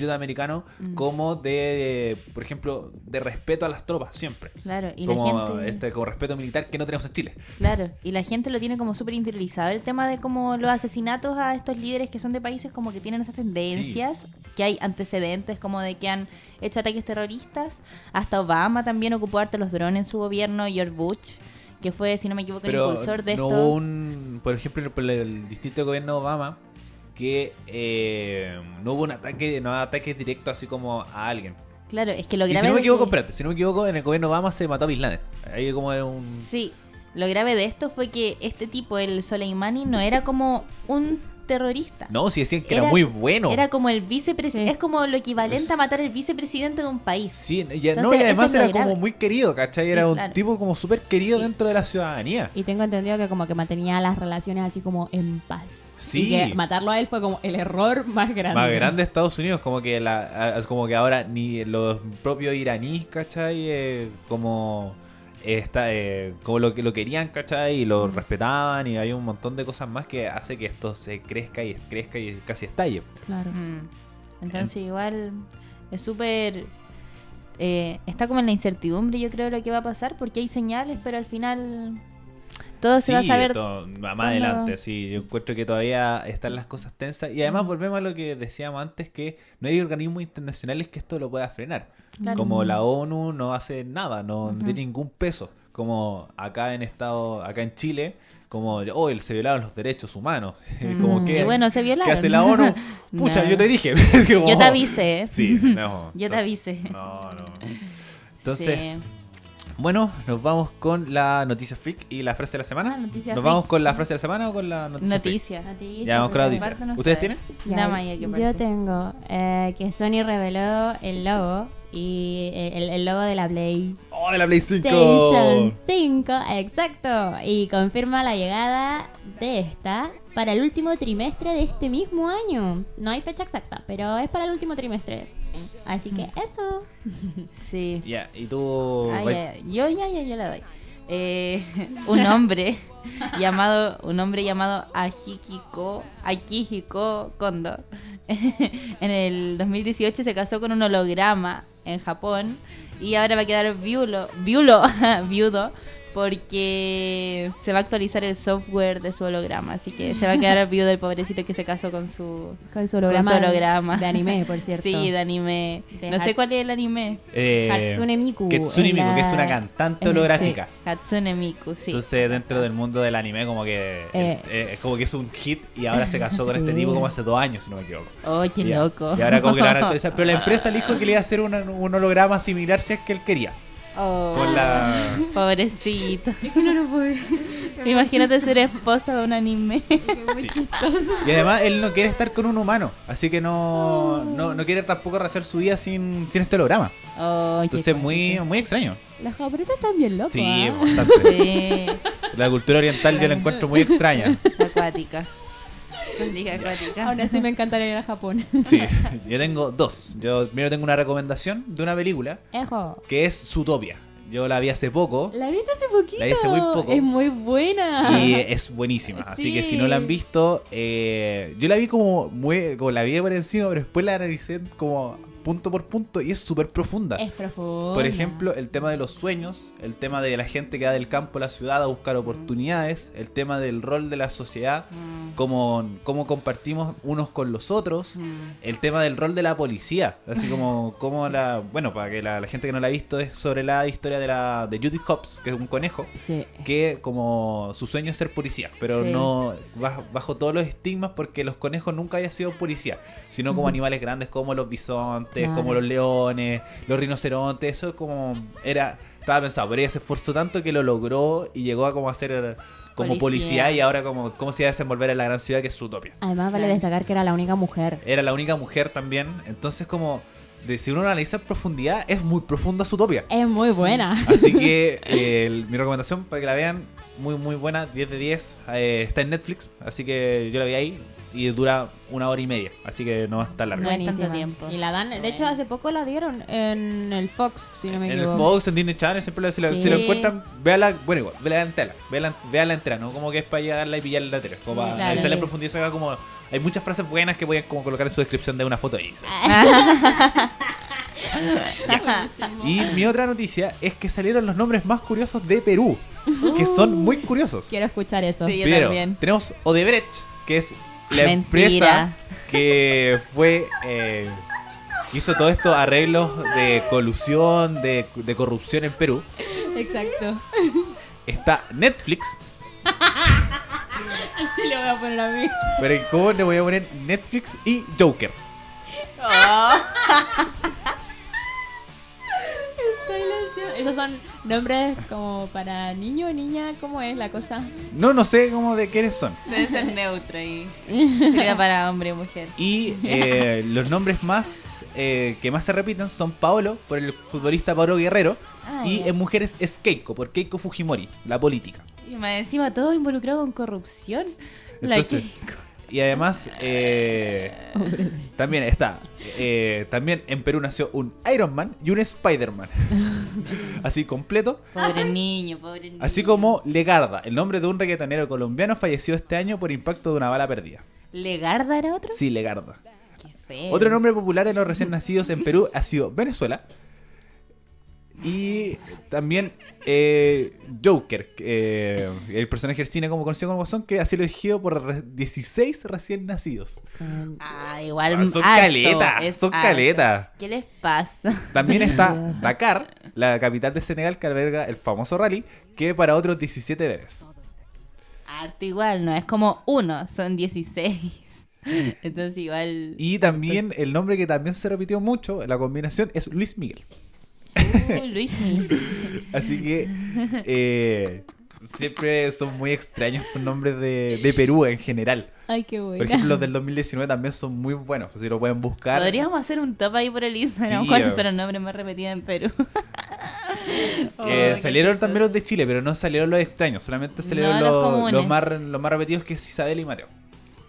americano como de, por ejemplo, de respeto a las tropas siempre. Claro, y Como, la gente... como respeto militar que no tenemos en Chile. Claro, y la gente lo tiene como súper interiorizado. El tema de como los asesinatos a estos líderes que son de países como que tienen esas tendencias, que hay antecedentes como de que han hecho ataques terroristas. Hasta Obama también ocupó harto los drones en su gobierno, George Bush, que fue, si no me equivoco, el impulsor de no esto. hubo por ejemplo, el distinto gobierno de Obama, que no hubo ataques directos así como a alguien. Claro, es que lo Y grave si no me de equivoco, que- espérate, si no me equivoco, en el gobierno de Obama se mató a Bin Laden. Ahí como era un... Sí, lo grave de esto fue que este tipo, el Soleimani, no era como un terrorista. No, si decían que era Era- muy bueno. Era como el vicepresidente, Sí. es como lo equivalente a matar al vicepresidente de un país. Sí, y Entonces, no, y además eso es lo era como grave. muy querido, ¿cachai? Era Sí, un claro. tipo como súper querido dentro de la ciudadanía. Y tengo entendido que como que mantenía las relaciones así como en paz. Sí. Y que matarlo a él fue como el error más grande. Más grande de Estados Unidos, como que como que ahora ni los propios iraníes, ¿cachai? Como como lo que lo querían, ¿cachai? Y lo respetaban, y hay un montón de cosas más que hace que esto se crezca y casi estalle. Claro. Entonces igual es súper... está como en la incertidumbre, yo creo, lo que va a pasar, porque hay señales, pero al final todo se va a saber... Más adelante, sí. Yo encuentro que todavía están las cosas tensas. Y además volvemos a lo que decíamos antes, que no hay organismos internacionales que esto lo pueda frenar. Claro. Como la ONU no hace nada, no tiene ningún peso. Como acá en Chile, como se violaron los derechos humanos. Como que, Y bueno, se ¿qué violaron. hace la ONU? Pucha, No. yo te dije. Como- Yo te avisé. Sí, no. Yo te avisé. No. Entonces, Sí. bueno, nos vamos con la noticia freak y la frase de la semana. Ah, noticia ¿Nos freak. vamos con la frase de la semana o con la noticia freak? Noticia. Ya vamos con la noticia. Compártanos ¿Ustedes todas. tienen? La Maya, que yo parte. tengo que Sony reveló el logo y el logo de la Play ¡Oh, de la Play 5! PlayStation 5, exacto. Y confirma la llegada de esta para el último trimestre de este mismo año. No hay fecha exacta, pero es para el último trimestre. Así que eso. Sí. Ya, y tú... Ah, vai- ya, yo la doy. Un hombre llamado Akihiko Kondo en el 2018 se casó con un holograma en Japón y ahora va a quedar viudo porque se va a actualizar el software de su holograma, así que se va a quedar viudo el pobrecito que se casó con su holograma de anime, por cierto. Sí, de anime. De No sé Hats- cuál es el anime. Hatsune Miku. Kitsune es Miku, que es la- una cantante sí. holográfica. Hatsune Miku, sí. Entonces, dentro del mundo del anime, como que es como que es un hit y ahora se casó con este Sí. tipo como hace 2 años, si no me equivoco. ¡Oh, qué Y- loco! Y ahora como que lo van a actualizar. Pero la empresa le dijo que le iba a hacer un holograma similar si es que él quería. Oh, Con la... pobrecito. Imagínate ser esposa de un anime. Sí. Y además él no quiere estar con un humano, así que no quiere tampoco hacer su vida sin este holograma. Oh, qué Entonces cosa. muy extraño. Los japoneses están bien locos. Sí, ¿ah? bastante. Sí, La cultura oriental yo la encuentro muy extraña. acuática. Diga acuática. Aún así me encantaría ir a Japón. Sí, yo tengo 2. Yo primero tengo una recomendación de una película Ejo. que es Zootopia. Yo la vi hace poco La viste hace poquito. La vi hace muy poco. Es muy buena. y es buenísima. Así que si no la han Sí. visto, yo la vi como la vi por encima, pero después la analicé como punto por punto y es súper profunda. Es profunda. Por ejemplo, el tema de los sueños, el tema de la gente que va del campo a la ciudad a buscar oportunidades, el tema del rol de la sociedad, cómo compartimos unos con los otros, el tema del rol de la policía, así como bueno, para que la gente que no la ha visto, es sobre la historia de Judy Hopps, que es un conejo, Sí. que como su sueño es ser policía, pero Sí. no bajo todos los estigmas porque los conejos nunca habían sido policía, sino como animales grandes como los bisontes, Claro. como los leones, los rinocerontes, eso como estaba pensado, pero ella se esforzó tanto que lo logró y llegó a como a ser como policía y ahora como cómo se iba a desenvolver en la gran ciudad que es Zootopia. Además vale destacar que era la única mujer. Era la única mujer también, entonces como si uno lo analiza en profundidad, es muy profunda Zootopia. Es muy buena. Así que mi recomendación para que la vean, muy muy buena, 10 de 10, está en Netflix, así que yo la vi ahí y dura 1 hora y media, así que no va a estar larga. No es Buenísima. tanto tiempo. Y la dan, de hecho hace poco la dieron en el Fox, si no me En el equivoco. Fox, en Disney Channel, siempre si lo Sí. encuentran, véala, bueno igual, véala entera, véala entera, no como que es para llegarla y pillarla la tele, como para Claro. analizarla en profundidad, saca como, hay muchas frases buenas que pueden como colocar en su descripción de una foto ahí. ¿sí? Y mi otra noticia es que salieron los nombres más curiosos de Perú, que son muy curiosos. Quiero escuchar eso. Sí. Yo Primero, también. tenemos Odebrecht, que es la Mentira. empresa que fue hizo todos estos arreglos de colusión, de corrupción en Perú. Exacto. Está Netflix, Así le voy a poner a mí. pero ¿cómo le voy a poner Netflix y Joker? Esos son nombres como para niño o niña, ¿cómo es la cosa? No sé cómo de quiénes son. Debe ser neutro y sería para hombre y mujer. Y los nombres más que más se repiten son Paolo, por el futbolista Paolo Guerrero, y Ya. en mujeres es Keiko, por Keiko Fujimori, la política. Y más encima todo involucrado con corrupción. Entonces, y además también está también en Perú nació un Iron Man y un Spider-Man. Así completo. Pobre niño, pobre niño. Así como Legarda, el nombre de un reggaetonero colombiano falleció este año por impacto de una bala perdida. ¿Legarda era otro? Sí, Legarda. Qué feo. Otro nombre popular de los recién nacidos en Perú ha sido Venezuela. Y también Joker, el personaje del cine como conocido como Guasón, que ha sido elegido por 16 recién nacidos. Ah, igual Son harto, caletas, es son harto. caletas. ¿Qué les pasa? También está Dakar, la capital de Senegal, que alberga el famoso rally, que para otros 17 bebés. Harto igual, no es como uno, son 16. Entonces igual... Y también el nombre que también se repitió mucho, la combinación, es Luis Miguel. Luismi. Así que siempre son muy extraños estos nombres de Perú en general. Ay, qué bueno. Por ejemplo, los del 2019 también son muy buenos. Si lo pueden buscar. Podríamos hacer un top ahí por el Instagram. Sí, ¿Cuáles son los nombres más repetidos en Perú? Salieron también los de Chile, pero no salieron los extraños. Solamente salieron No, los comunes. los más repetidos, que es Isabel y Mateo.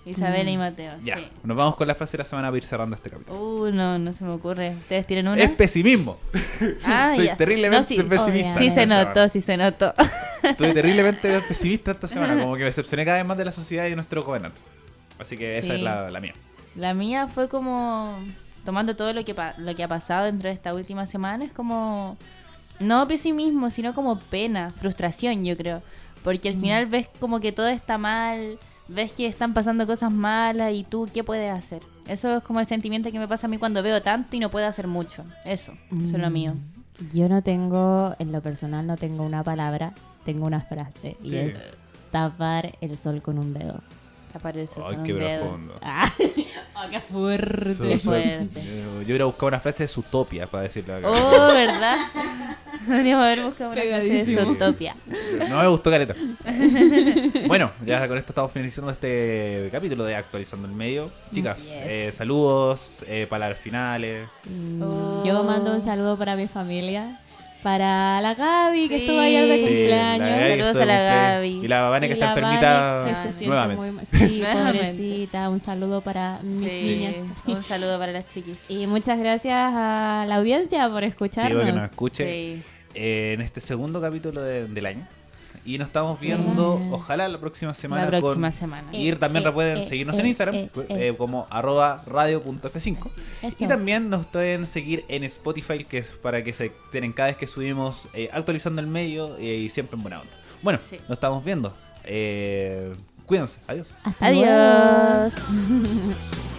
Isabela y Mateo. Ya, Sí. nos vamos con la frase de la semana para ir cerrando este capítulo. No se me ocurre. ¿Ustedes tienen una? Es pesimismo. Ah, Soy ya. terriblemente No, sí, pesimista. obvio. Sí se esta notó, sí se notó. semana. Estoy terriblemente pesimista esta semana. Como que me decepcioné cada vez más de la sociedad y de nuestro gobernante. Así que esa Sí. es la mía. La mía fue como tomando todo lo que ha pasado dentro de esta última semana. Es como, no pesimismo, sino como pena, frustración, yo creo. Porque al final ves como que todo está mal, ves que están pasando cosas malas y tú, ¿qué puedes hacer? Eso es como el sentimiento que me pasa a mí cuando veo tanto y no puedo hacer mucho. Eso es lo mío. Yo no tengo, en lo personal, no tengo una palabra, tengo una frase. Y Sí. es tapar el sol con un dedo. Tapar el sol Ay, con qué un dedo. profundo. Ah, oh, qué fuerte. Qué fuerte. Yo hubiera buscado una frase de Zootopia para decirle acá. Oh, ¿verdad? Podríamos haber buscado una clase de Pegadísimo. Zootopia. No me gustó careta. Bueno, ya con esto estamos finalizando este capítulo de Actualizando el Medio. Chicas, Yes. saludos, palabras finales. Oh. Yo mando un saludo para mi familia, para la Gaby, que Sí. estuvo ayer de Sí, cumpleaños. la Gaby Saludos estuvo a la de cumpleaños. Gaby. Y la Vane que Y está la enfermita Vane, que se siente nuevamente. muy mal. Sí, Nuevamente. pobrecita. Un saludo para mis Sí, niñas. un saludo para las chiquis. Y muchas gracias a la audiencia por Sí, escucharnos. porque nos escuche Sí. en este segundo capítulo del año. Y nos estamos viendo, ojalá, la próxima semana. La próxima con... semana. Y también pueden seguirnos en Instagram como @radio.f5. Eso. Y también nos pueden seguir en Spotify, que es para que se enteren cada vez que subimos Actualizando el Medio y siempre en buena onda. Bueno, Sí. nos estamos viendo. Cuídense, adiós. Hasta Adiós. luego.